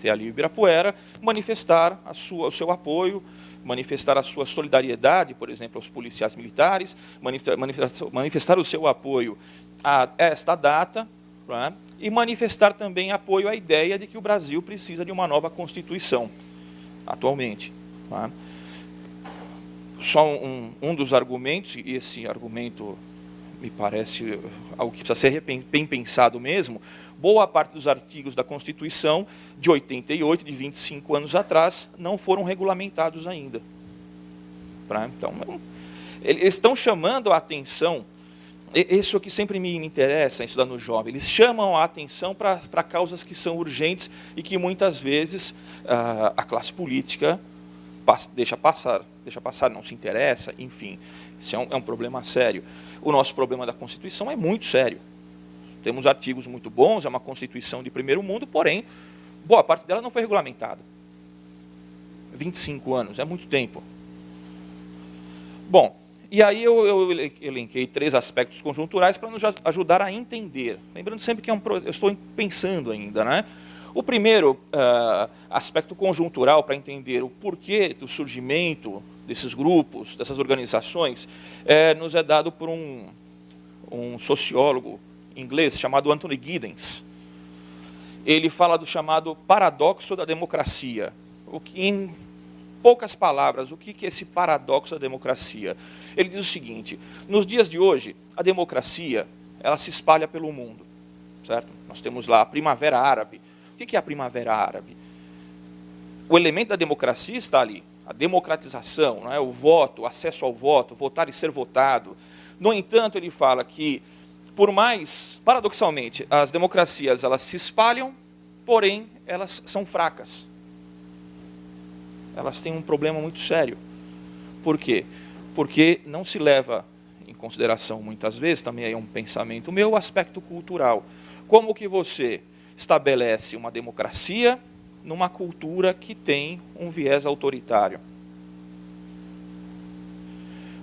ali o Ibirapuera manifestar o seu apoio, manifestar a sua solidariedade, por exemplo, aos policiais militares, manifestar o seu apoio a esta data, né, e manifestar também apoio à ideia de que o Brasil precisa de uma nova Constituição, atualmente. Né. Só um dos argumentos, e esse argumento me parece algo que precisa ser bem pensado mesmo, boa parte dos artigos da Constituição de 88, de 25 anos atrás, não foram regulamentados ainda. Então, eles estão chamando a atenção, isso é o que sempre me interessa em estudar no jovem, eles chamam a atenção para causas que são urgentes e que muitas vezes a classe política deixa passar, não se interessa, enfim, isso é um problema sério. O nosso problema da Constituição é muito sério. Temos artigos muito bons, é uma Constituição de primeiro mundo, porém, boa parte dela não foi regulamentada. 25 anos, é muito tempo. Bom, e aí eu elenquei 3 aspectos conjunturais para nos ajudar a entender. Lembrando sempre que eu estou pensando ainda, né? O primeiro aspecto conjuntural para entender o porquê do surgimento desses grupos, dessas organizações, nos é dado por um sociólogo inglês chamado Anthony Giddens. Ele fala do chamado paradoxo da democracia. Em poucas palavras, o que é esse paradoxo da democracia? Ele diz o seguinte: nos dias de hoje, a democracia ela se espalha pelo mundo, certo? Nós temos lá a Primavera Árabe. O que é a Primavera Árabe? O elemento da democracia está ali, a democratização, não é? O voto, o acesso ao voto, votar e ser votado. No entanto, ele fala que, por mais, paradoxalmente, as democracias elas se espalham, porém, elas são fracas. Elas têm um problema muito sério. Por quê? Porque não se leva em consideração, muitas vezes, também é um pensamento meu, o aspecto cultural. Como que você estabelece uma democracia numa cultura que tem um viés autoritário?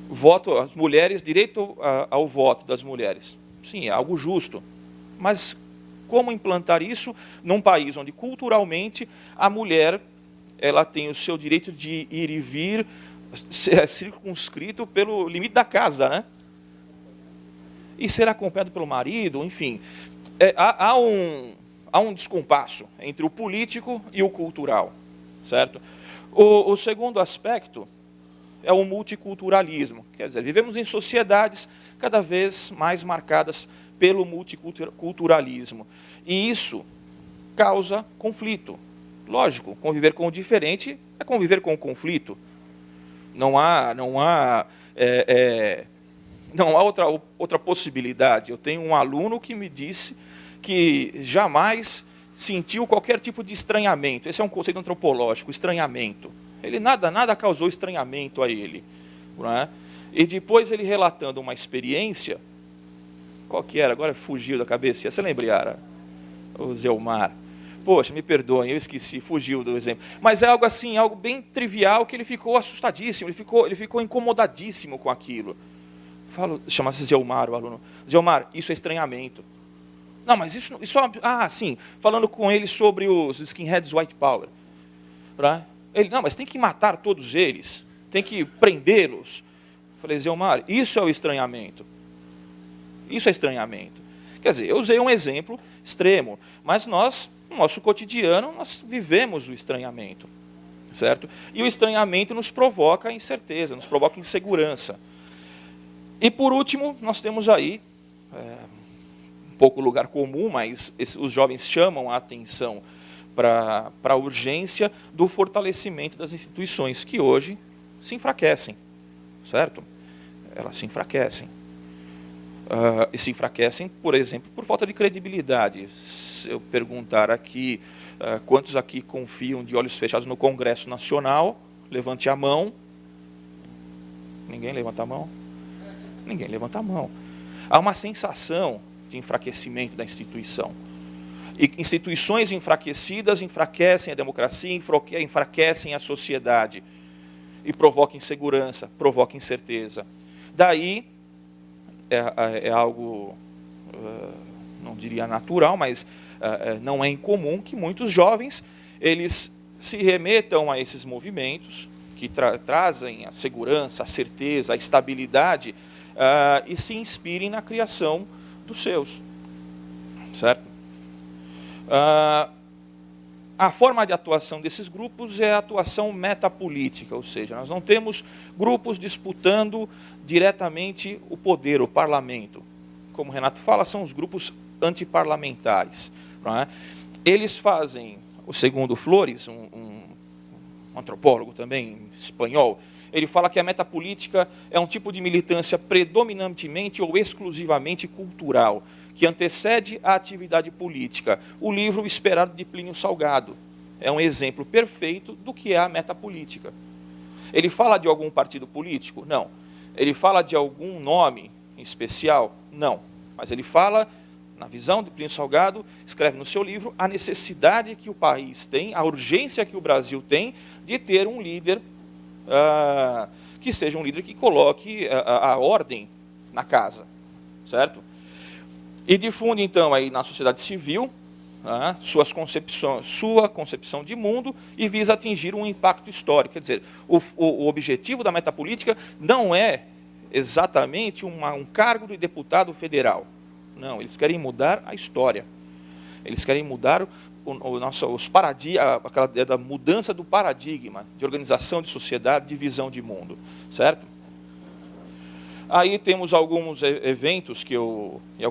Voto, as mulheres, direito ao voto das mulheres. Sim, é algo justo. Mas como implantar isso num país onde, culturalmente, a mulher ela tem o seu direito de ir e vir, ser circunscrito pelo limite da casa, né? E ser acompanhado pelo marido, enfim. Há um descompasso entre o político e o cultural, certo? O segundo aspecto é o multiculturalismo. Quer dizer, vivemos em sociedades cada vez mais marcadas pelo multiculturalismo. E isso causa conflito. Lógico, conviver com o diferente é conviver com o conflito. Não há outra possibilidade. Eu tenho um aluno que me disse que jamais sentiu qualquer tipo de estranhamento. Esse é um conceito antropológico, estranhamento. Ele nada causou estranhamento a ele. Não é? E depois ele relatando uma experiência, qual que era? Agora fugiu da cabeça. Você lembra, Yara? O Zelmar. Poxa, me perdoem, eu esqueci, fugiu do exemplo. Mas é algo assim, algo bem trivial, que ele ficou assustadíssimo, ele ficou incomodadíssimo com aquilo. Chama-se Zelmar, o aluno. Zelmar, isso é estranhamento. Não, mas isso sim, falando com ele sobre os skinheads white power. Né? Ele, não, mas tem que matar todos eles, tem que prendê-los. Falei, Zelmar, isso é o estranhamento. Isso é estranhamento. Quer dizer, eu usei um exemplo extremo, mas nós, no nosso cotidiano, nós vivemos o estranhamento, certo? E o estranhamento nos provoca incerteza, nos provoca insegurança. E, por último, nós temos aí, um pouco lugar comum, mas os jovens chamam a atenção para a urgência do fortalecimento das instituições, que hoje se enfraquecem, certo? Elas se enfraquecem. e se enfraquecem, por exemplo, por falta de credibilidade. Se eu perguntar aqui, quantos aqui confiam de olhos fechados no Congresso Nacional, levante a mão. Ninguém levanta a mão? Ninguém levanta a mão. Há uma sensação de enfraquecimento da instituição. E instituições enfraquecidas enfraquecem a democracia, enfraquecem a sociedade. E provocam insegurança, provocam incerteza. Daí, é algo, não diria natural, mas não é incomum que muitos jovens eles se remetam a esses movimentos que trazem a segurança, a certeza, a estabilidade, e se inspirem na criação dos seus. Certo? A forma de atuação desses grupos é a atuação metapolítica, ou seja, nós não temos grupos disputando diretamente o poder, o parlamento. Como o Renato fala, são os grupos antiparlamentares. Não é? Eles fazem, segundo Flores, um antropólogo também espanhol, ele fala que a metapolítica é um tipo de militância predominantemente ou exclusivamente cultural, que antecede a atividade política. O livro Esperado de Plínio Salgado é um exemplo perfeito do que é a metapolítica. Ele fala de algum partido político? Não. Ele fala de algum nome em especial? Não. Mas ele fala, na visão de Plínio Salgado, escreve no seu livro a necessidade que o país tem, a urgência que o Brasil tem de ter um líder que seja um líder que coloque a ordem na casa, certo? E difunde, então, aí na sociedade civil sua concepção de mundo e visa atingir um impacto histórico. Quer dizer, o objetivo da metapolítica não é exatamente um cargo de deputado federal. Não, eles querem mudar a história. Eles querem mudar aquela ideia da mudança do paradigma, de organização de sociedade, de visão de mundo. Certo? Aí temos alguns eventos e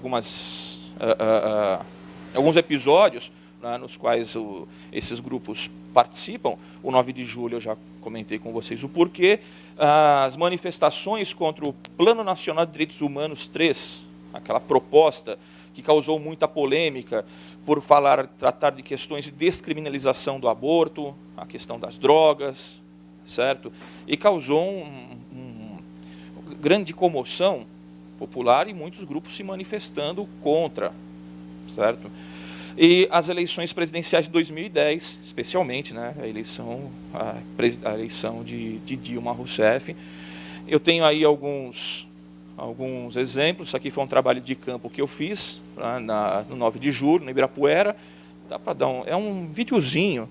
alguns episódios nos quais esses grupos participam. O 9 de julho eu já comentei com vocês o porquê. As manifestações contra o Plano Nacional de Direitos Humanos 3, aquela proposta que causou muita polêmica por tratar de questões de descriminalização do aborto, a questão das drogas, certo? E causou grande comoção popular e muitos grupos se manifestando contra, certo? E as eleições presidenciais de 2010, especialmente, né, a eleição de Dilma Rousseff. Eu tenho aí alguns exemplos. Isso aqui foi um trabalho de campo que eu fiz no 9 de julho, no Ibirapuera. Dá para dar é um videozinho,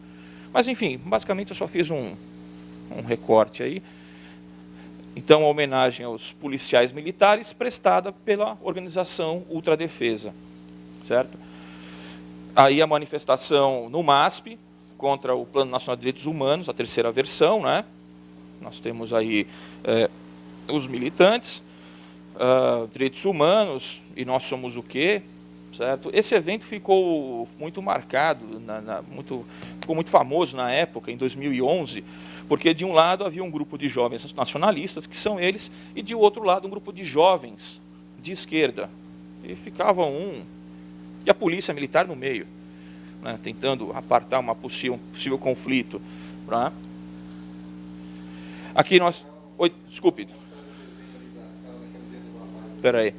mas enfim, basicamente eu só fiz um recorte aí. Então, a homenagem aos policiais militares prestada pela organização Ultradefesa, certo? Aí a manifestação no MASP contra o Plano Nacional de Direitos Humanos, a terceira versão, né? Nós temos aí os militantes, direitos humanos, e nós somos o quê? Certo? Esse evento ficou muito marcado, ficou muito famoso na época, em 2011, porque de um lado havia um grupo de jovens nacionalistas, que são eles, e de outro lado um grupo de jovens de esquerda. E ficava e a polícia militar no meio, né, tentando apartar um possível conflito. Né? Aqui nós... Oi, desculpe. Espera aí.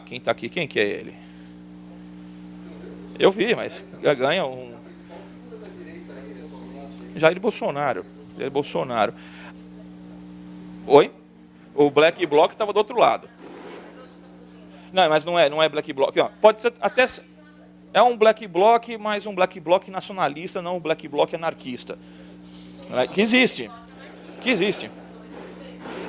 Quem está aqui? Quem que é ele? Eu vi, mas ganha um... Jair Bolsonaro. Jair Bolsonaro. Oi? O Black Bloc estava do outro lado. Não, mas não é Black Bloc. Pode ser até... É um Black Bloc, mas um Black Bloc nacionalista, não um Black Bloc anarquista. Que existe.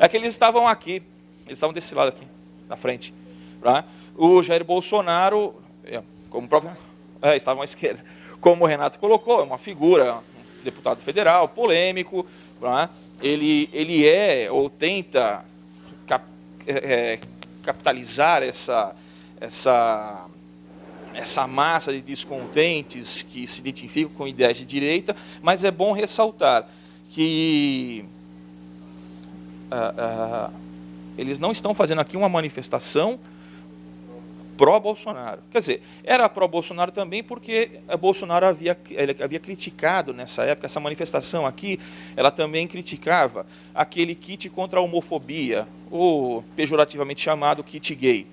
É que eles estavam aqui. Eles estavam desse lado aqui, na frente. Tá? O Jair Bolsonaro, como próprio... estavam à esquerda. Como o Renato colocou, é uma figura, um deputado federal, polêmico. Tá? Ele ou tenta capitalizar essa massa de descontentes que se identificam com ideias de direita, mas é bom ressaltar que Eles não estão fazendo aqui uma manifestação pró-Bolsonaro. Quer dizer, era pró-Bolsonaro também porque Bolsonaro ele havia criticado nessa época, essa manifestação aqui, ela também criticava aquele kit contra a homofobia, ou pejorativamente chamado kit gay,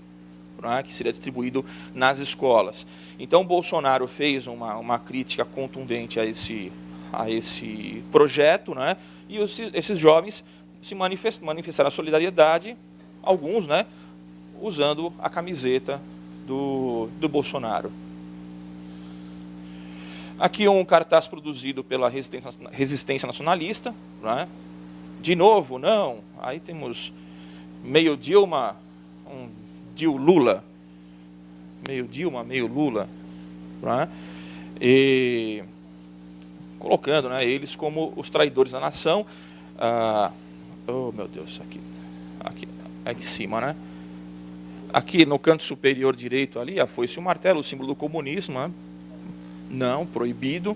né, que seria distribuído nas escolas. Então, Bolsonaro fez uma crítica contundente a esse projeto, né, e esses jovens se manifestaram a solidariedade, alguns, né, usando a camiseta do Bolsonaro. Aqui um cartaz produzido pela Resistência Nacionalista, né? De novo, não. Aí temos meio Dilma, Lula. Meio Dilma, meio Lula. Né? E colocando, né, eles como os traidores da nação. Oh, meu Deus, aqui em cima, né? Aqui no canto superior direito ali, a foice e o martelo, o símbolo do comunismo, né? Não, proibido.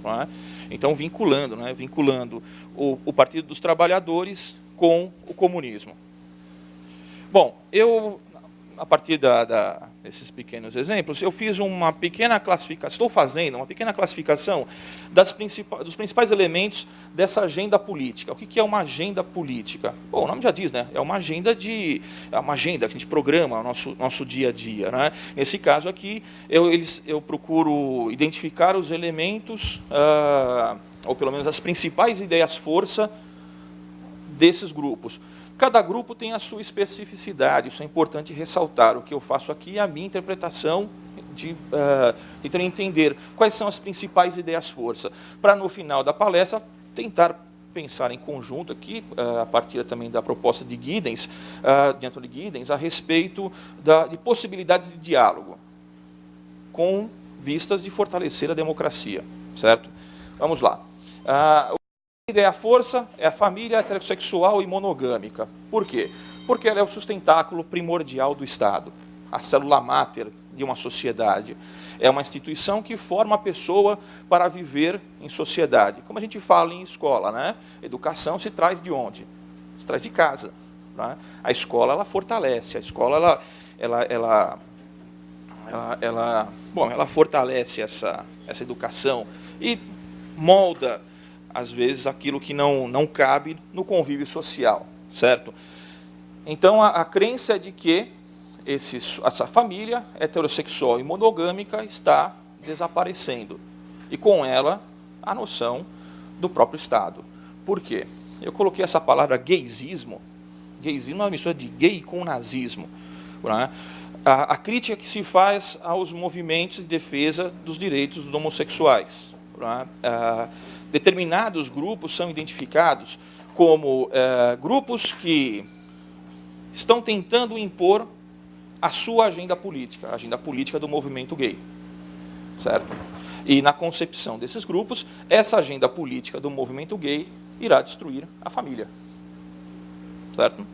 Né? Então, vinculando, né? Vinculando o Partido dos Trabalhadores com o comunismo. Bom, a partir desses pequenos exemplos, eu fiz uma pequena classificação, estou fazendo uma pequena classificação dos principais elementos dessa agenda política. O que é uma agenda política? Bom, o nome já diz, né? É uma agenda que a gente programa o nosso dia a dia. Né? Nesse caso aqui, eu procuro identificar os elementos, ou pelo menos as principais ideias-força desses grupos. Cada grupo tem a sua especificidade, isso é importante ressaltar. O que eu faço aqui é a minha interpretação, tentando entender quais são as principais ideias-força, para no final da palestra tentar pensar em conjunto aqui, a partir também da proposta de Giddens, de Anthony Giddens, a respeito de possibilidades de diálogo, com vistas de fortalecer a democracia, certo? Vamos lá. A ideia-força é a família heterossexual e monogâmica. Por quê? Porque ela é o sustentáculo primordial do Estado, a célula máter de uma sociedade. É uma instituição que forma a pessoa para viver em sociedade. Como a gente fala em escola, né? Educação se traz de onde? Se traz de casa. Né? A escola, ela fortalece. A escola, ela fortalece essa educação e molda, às vezes, aquilo que não cabe no convívio social, certo? Então, a crença é de que essa família heterossexual e monogâmica está desaparecendo. E, com ela, a noção do próprio Estado. Por quê? Eu coloquei essa palavra gaysismo. Gaysismo é uma mistura de gay com nazismo. Né? A crítica que se faz aos movimentos de defesa dos direitos dos homossexuais. Né? Determinados grupos são identificados como grupos que estão tentando impor a sua agenda política, a agenda política do movimento gay, certo? E na concepção desses grupos, essa agenda política do movimento gay irá destruir a família, certo?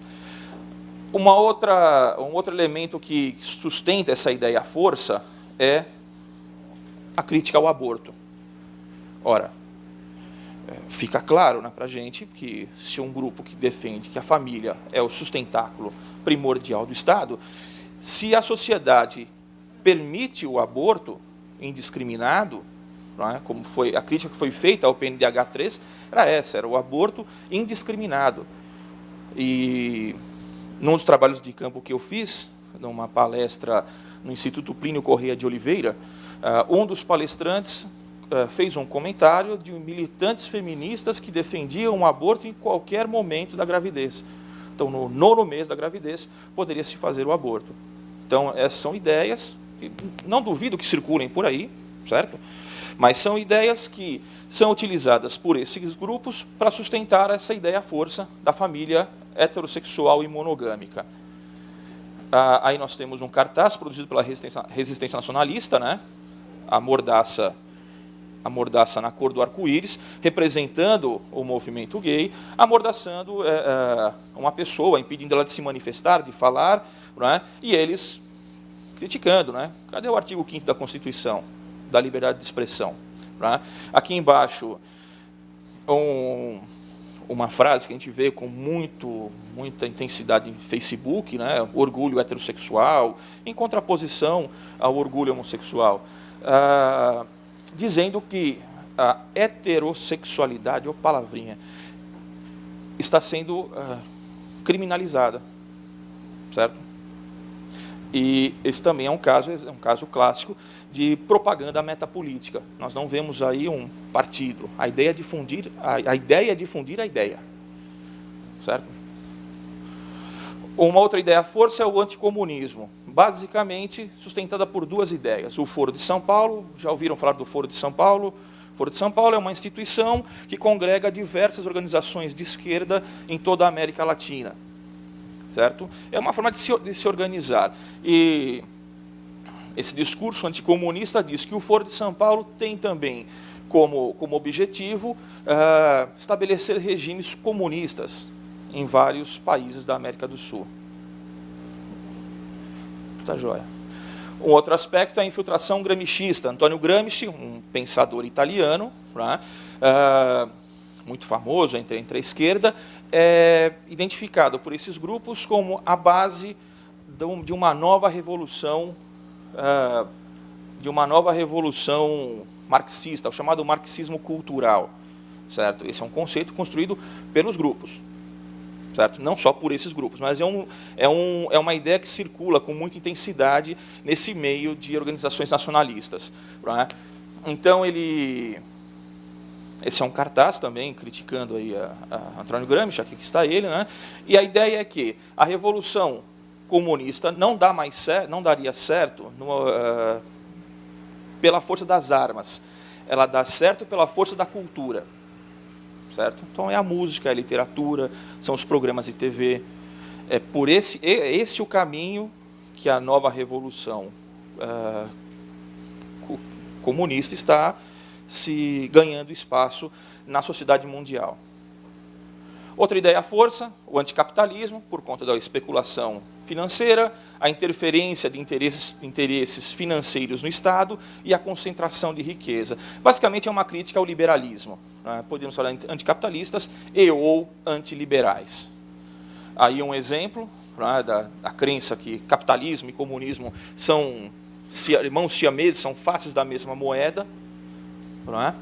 Um outro elemento que sustenta essa ideia-força é a crítica ao aborto. Ora, fica claro, né, para a gente que se um grupo que defende que a família é o sustentáculo primordial do Estado, se a sociedade permite o aborto indiscriminado, né, como foi a crítica que foi feita ao PNDH 3, era o aborto indiscriminado. E num dos trabalhos de campo que eu fiz, numa palestra no Instituto Plínio Corrêa de Oliveira, um dos palestrantes fez um comentário de militantes feministas que defendiam o aborto em qualquer momento da gravidez. Então, no 9º mês da gravidez, poderia-se fazer o aborto. Então, essas são ideias que não duvido que circulem por aí, certo? Mas são ideias que são utilizadas por esses grupos para sustentar essa ideia-força da família heterossexual e monogâmica. Aí nós temos um cartaz produzido pela Resistência Nacionalista, né? A mordaça na cor do arco-íris, representando o movimento gay, amordaçando uma pessoa, impedindo ela de se manifestar, de falar, né? E eles criticando, né? Cadê o artigo 5º da Constituição, da liberdade de expressão? Né? Aqui embaixo, uma frase que a gente vê com muita intensidade em Facebook, né? Orgulho heterossexual, em contraposição ao orgulho homossexual, dizendo que a heterossexualidade, ou palavrinha, está sendo criminalizada, certo? E esse também é um caso clássico de propaganda metapolítica. Nós não vemos aí um partido. A ideia é difundir a ideia, certo? Uma outra ideia força é o anticomunismo, basicamente sustentada por duas ideias. O Foro de São Paulo, já ouviram falar do Foro de São Paulo? O Foro de São Paulo é uma instituição que congrega diversas organizações de esquerda em toda a América Latina, certo? É uma forma de se organizar. E esse discurso anticomunista diz que o Foro de São Paulo tem também como objetivo estabelecer regimes comunistas em vários países da América do Sul. Tá joia. Um outro aspecto é a infiltração gramscista. Antônio Gramsci, um pensador italiano, né, muito famoso entre a esquerda, é identificado por esses grupos como a base de uma nova revolução, marxista, o chamado marxismo cultural, certo? Esse é um conceito construído pelos grupos, certo? Não só por esses grupos, mas é uma ideia que circula com muita intensidade nesse meio de organizações nacionalistas, né? Então esse é um cartaz também criticando aí a Antônio Gramsci, aqui que está ele, né? E a ideia é que a revolução comunista não daria certo pela força das armas, ela dá certo pela força da cultura, certo? Então é a música, é a literatura, são os programas de TV, esse o caminho que a nova revolução comunista está se ganhando espaço na sociedade mundial. Outra ideia força, o anticapitalismo, por conta da especulação financeira, a interferência de interesses financeiros no Estado e a concentração de riqueza. Basicamente é uma crítica ao liberalismo, né? Podemos falar anticapitalistas e ou antiliberais. Aí um exemplo, né, da crença que capitalismo e comunismo são irmãos siameses, são faces da mesma moeda, não é?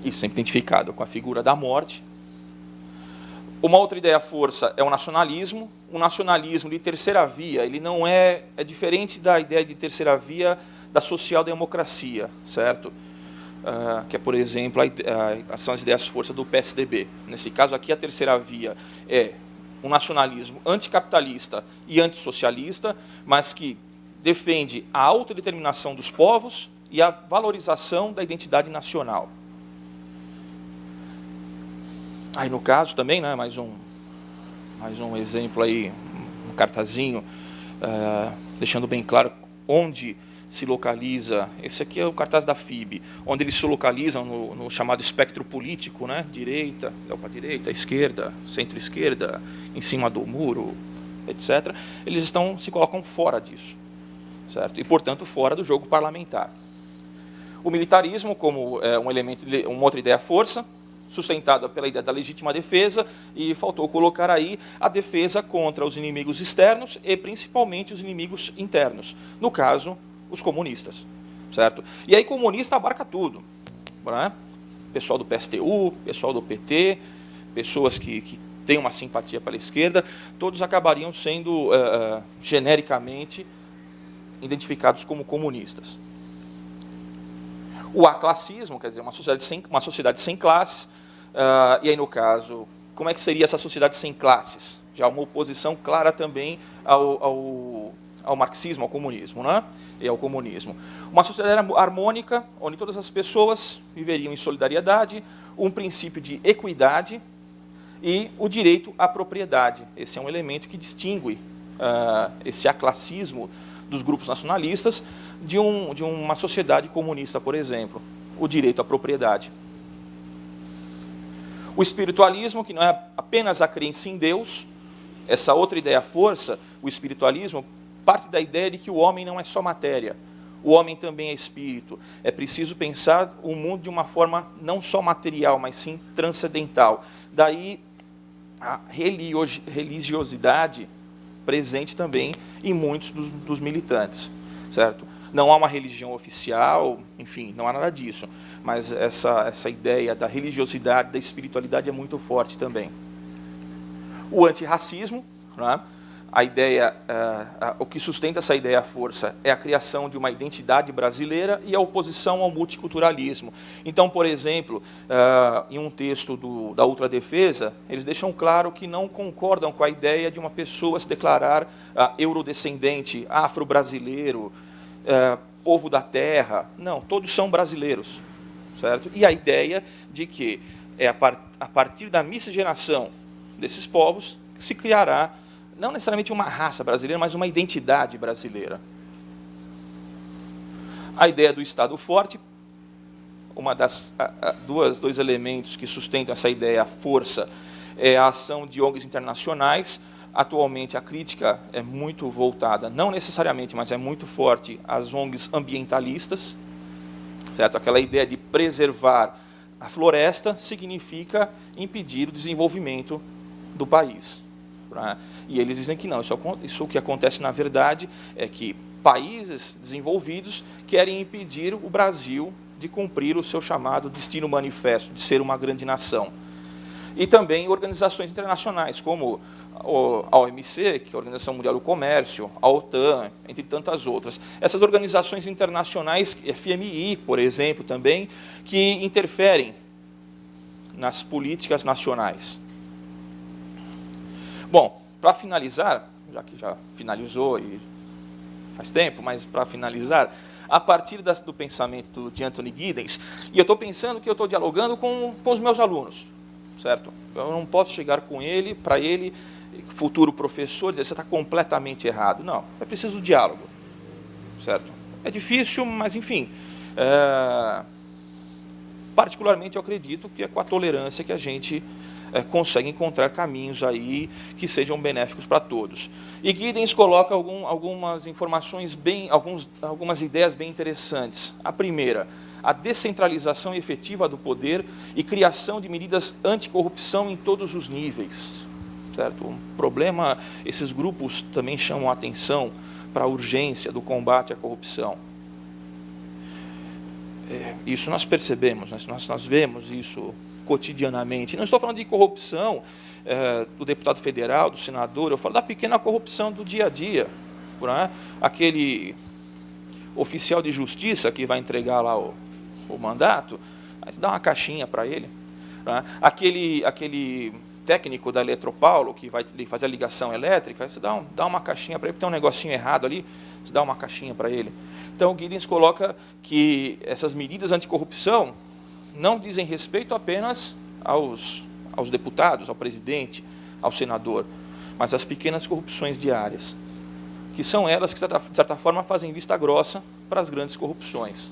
Isso sempre identificado com a figura da morte. Uma outra ideia força é o nacionalismo. O nacionalismo de terceira via, ele não é diferente da ideia de terceira via da social-democracia, certo? Que é, por exemplo, são as ideias força do PSDB. Nesse caso aqui, a terceira via é um nacionalismo anticapitalista e antissocialista, mas que defende a autodeterminação dos povos e a valorização da identidade nacional. Aí no caso também, né, mais um exemplo aí, um cartazinho, deixando bem claro onde se localiza. Esse aqui é o cartaz da FIB, onde eles se localizam no chamado espectro político, né, direita, para direita, esquerda, centro-esquerda, em cima do muro, etc. Eles se colocam fora disso, certo? E portanto fora do jogo parlamentar. O militarismo como uma outra ideia força, sustentada pela ideia da legítima defesa, e faltou colocar aí a defesa contra os inimigos externos e principalmente os inimigos internos, no caso, os comunistas, certo? E aí comunista abarca tudo, né? Pessoal do PSTU, pessoal do PT, pessoas que têm uma simpatia pela esquerda, todos acabariam sendo genericamente identificados como comunistas. O aclassismo, quer dizer, uma sociedade sem classes, e aí, no caso, como é que seria essa sociedade sem classes? Já uma oposição clara também ao marxismo, ao comunismo, né? E ao comunismo. Uma sociedade harmônica, onde todas as pessoas viveriam em solidariedade, um princípio de equidade e o direito à propriedade. Esse é um elemento que distingue esse aclassismo dos grupos nacionalistas de uma sociedade comunista, por exemplo, o direito à propriedade. O espiritualismo, que não é apenas a crença em Deus, essa outra ideia força, o espiritualismo, parte da ideia de que o homem não é só matéria. O homem também é espírito. É preciso pensar o mundo de uma forma não só material, mas sim transcendental. Daí a religiosidade presente também em muitos dos militantes, certo? Não há uma religião oficial, enfim, não há nada disso. Mas essa ideia da religiosidade, da espiritualidade é muito forte também. O antirracismo, né? A ideia, o que sustenta essa ideia à força é a criação de uma identidade brasileira e a oposição ao multiculturalismo. Então, por exemplo, em um texto da ultradefesa, eles deixam claro que não concordam com a ideia de uma pessoa se declarar eurodescendente, afro-brasileiro, povo da terra. Não, todos são brasileiros, certo? E a ideia de que é a partir da miscigenação desses povos que se criará não necessariamente uma raça brasileira, mas uma identidade brasileira. A ideia do Estado forte, dois elementos que sustentam essa ideia, a força, é a ação de ONGs internacionais. Atualmente, a crítica é muito voltada, não necessariamente, mas é muito forte, às ONGs ambientalistas, certo? Aquela ideia de preservar a floresta significa impedir o desenvolvimento do país. E eles dizem que não, isso o que acontece na verdade é que países desenvolvidos querem impedir o Brasil de cumprir o seu chamado destino manifesto, de ser uma grande nação. E também organizações internacionais, como a OMC, que é a Organização Mundial do Comércio, a OTAN, entre tantas outras. Essas organizações internacionais, FMI, por exemplo, também, que interferem nas políticas nacionais. Bom, para finalizar, já que já finalizou e faz tempo, mas para finalizar, a partir do pensamento de Anthony Giddens, e eu estou pensando que eu estou dialogando com os meus alunos, certo? Eu não posso chegar com ele, para ele, futuro professor, dizer, você está completamente errado. Não, é preciso diálogo, certo? É difícil, mas enfim, particularmente eu acredito que é com a tolerância que a gente consegue encontrar caminhos aí que sejam benéficos para todos. E Giddens coloca algumas informações algumas ideias bem interessantes. A primeira, a descentralização efetiva do poder e criação de medidas anticorrupção em todos os níveis. Certo? Um problema, esses grupos também chamam a atenção para a urgência do combate à corrupção. Isso nós percebemos, nós vemos isso cotidianamente. Não estou falando de corrupção do deputado federal, do senador, eu falo da pequena corrupção do dia a dia. Né? Aquele oficial de justiça que vai entregar lá o mandato, aí você dá uma caixinha para ele. Né? Aquele técnico da Eletropaulo que vai fazer a ligação elétrica, aí você dá uma caixinha para ele, tem um negocinho errado ali, você dá uma caixinha para ele. Então, o Giddens coloca que essas medidas anticorrupção não dizem respeito apenas aos deputados, ao presidente, ao senador, mas às pequenas corrupções diárias, que são elas que, de certa forma, fazem vista grossa para as grandes corrupções.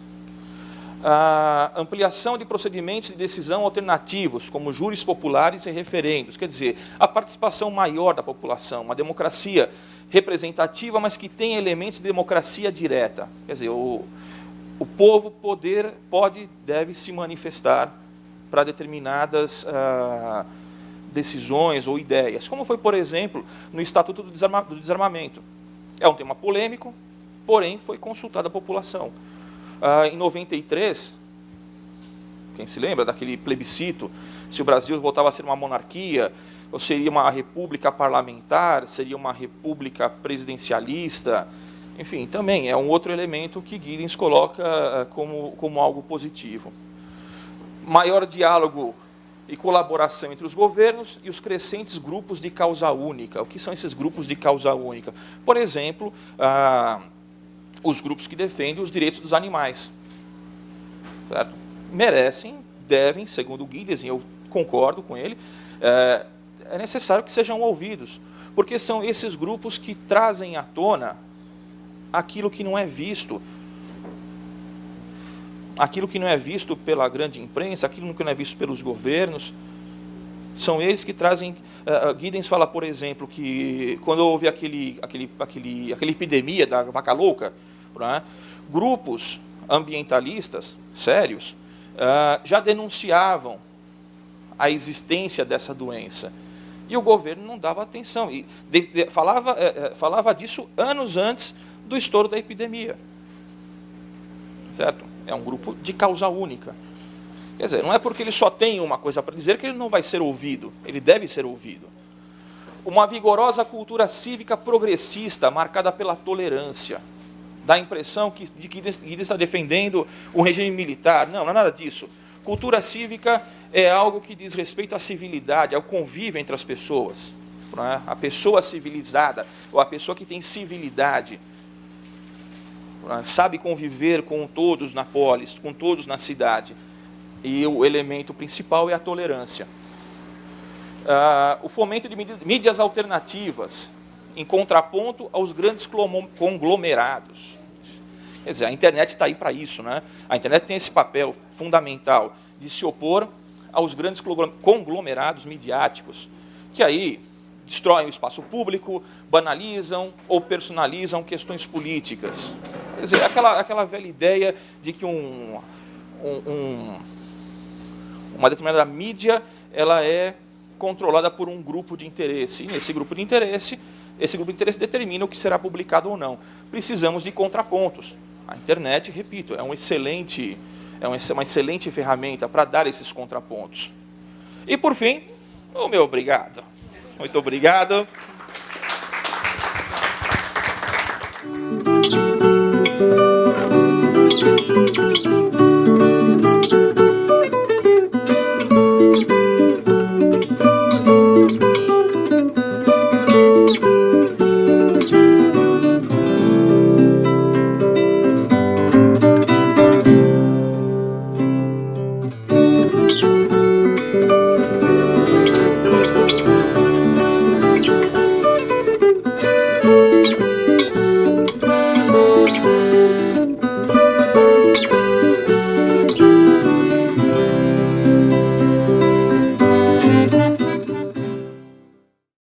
A ampliação de procedimentos de decisão alternativos, como júris populares e referendos, quer dizer, a participação maior da população, uma democracia representativa, mas que tem elementos de democracia direta. Quer dizer, o povo deve se manifestar para determinadas decisões ou ideias, como foi, por exemplo, no Estatuto do Desarmamento. É um tema polêmico, porém foi consultada a população. Em 93, quem se lembra daquele plebiscito, se o Brasil voltava a ser uma monarquia, ou seria uma república parlamentar, seria uma república presidencialista, enfim, também é um outro elemento que Giddens coloca como algo positivo. Maior diálogo e colaboração entre os governos e os crescentes grupos de causa única. O que são esses grupos de causa única? Por exemplo, os grupos que defendem os direitos dos animais. Certo? Merecem, devem, segundo Giddens, e eu concordo com ele, é necessário que sejam ouvidos, porque são esses grupos que trazem à tona aquilo que não é visto. Aquilo que não é visto pela grande imprensa, aquilo que não é visto pelos governos, são eles que trazem... Giddens fala, por exemplo, que quando houve aquela epidemia da vaca louca, né? Grupos ambientalistas sérios já denunciavam a existência dessa doença. E o governo não dava atenção. E falava disso anos antes do estouro da epidemia. Certo? É um grupo de causa única. Quer dizer, não é porque ele só tem uma coisa para dizer que ele não vai ser ouvido. Ele deve ser ouvido. Uma vigorosa cultura cívica progressista, marcada pela tolerância. Dá a impressão de que ele está defendendo um regime militar. Não, não é nada disso. Cultura cívica é algo que diz respeito à civilidade, ao convívio entre as pessoas. Né? A pessoa civilizada, ou a pessoa que tem civilidade, né? Sabe conviver com todos na polis, com todos na cidade. E o elemento principal é a tolerância. O fomento de mídias alternativas, em contraponto aos grandes conglomerados. Quer dizer, a internet está aí para isso, né? A internet tem esse papel fundamental de se opor aos grandes conglomerados midiáticos, que aí destroem o espaço público, banalizam ou personalizam questões políticas. Quer dizer, aquela velha ideia de que uma determinada mídia ela é controlada por um grupo de interesse. E nesse grupo de interesse, esse grupo de interesse determina o que será publicado ou não. Precisamos de contrapontos. A internet, repito, é uma excelente ferramenta para dar esses contrapontos. E, por fim, o meu obrigado. Muito obrigado.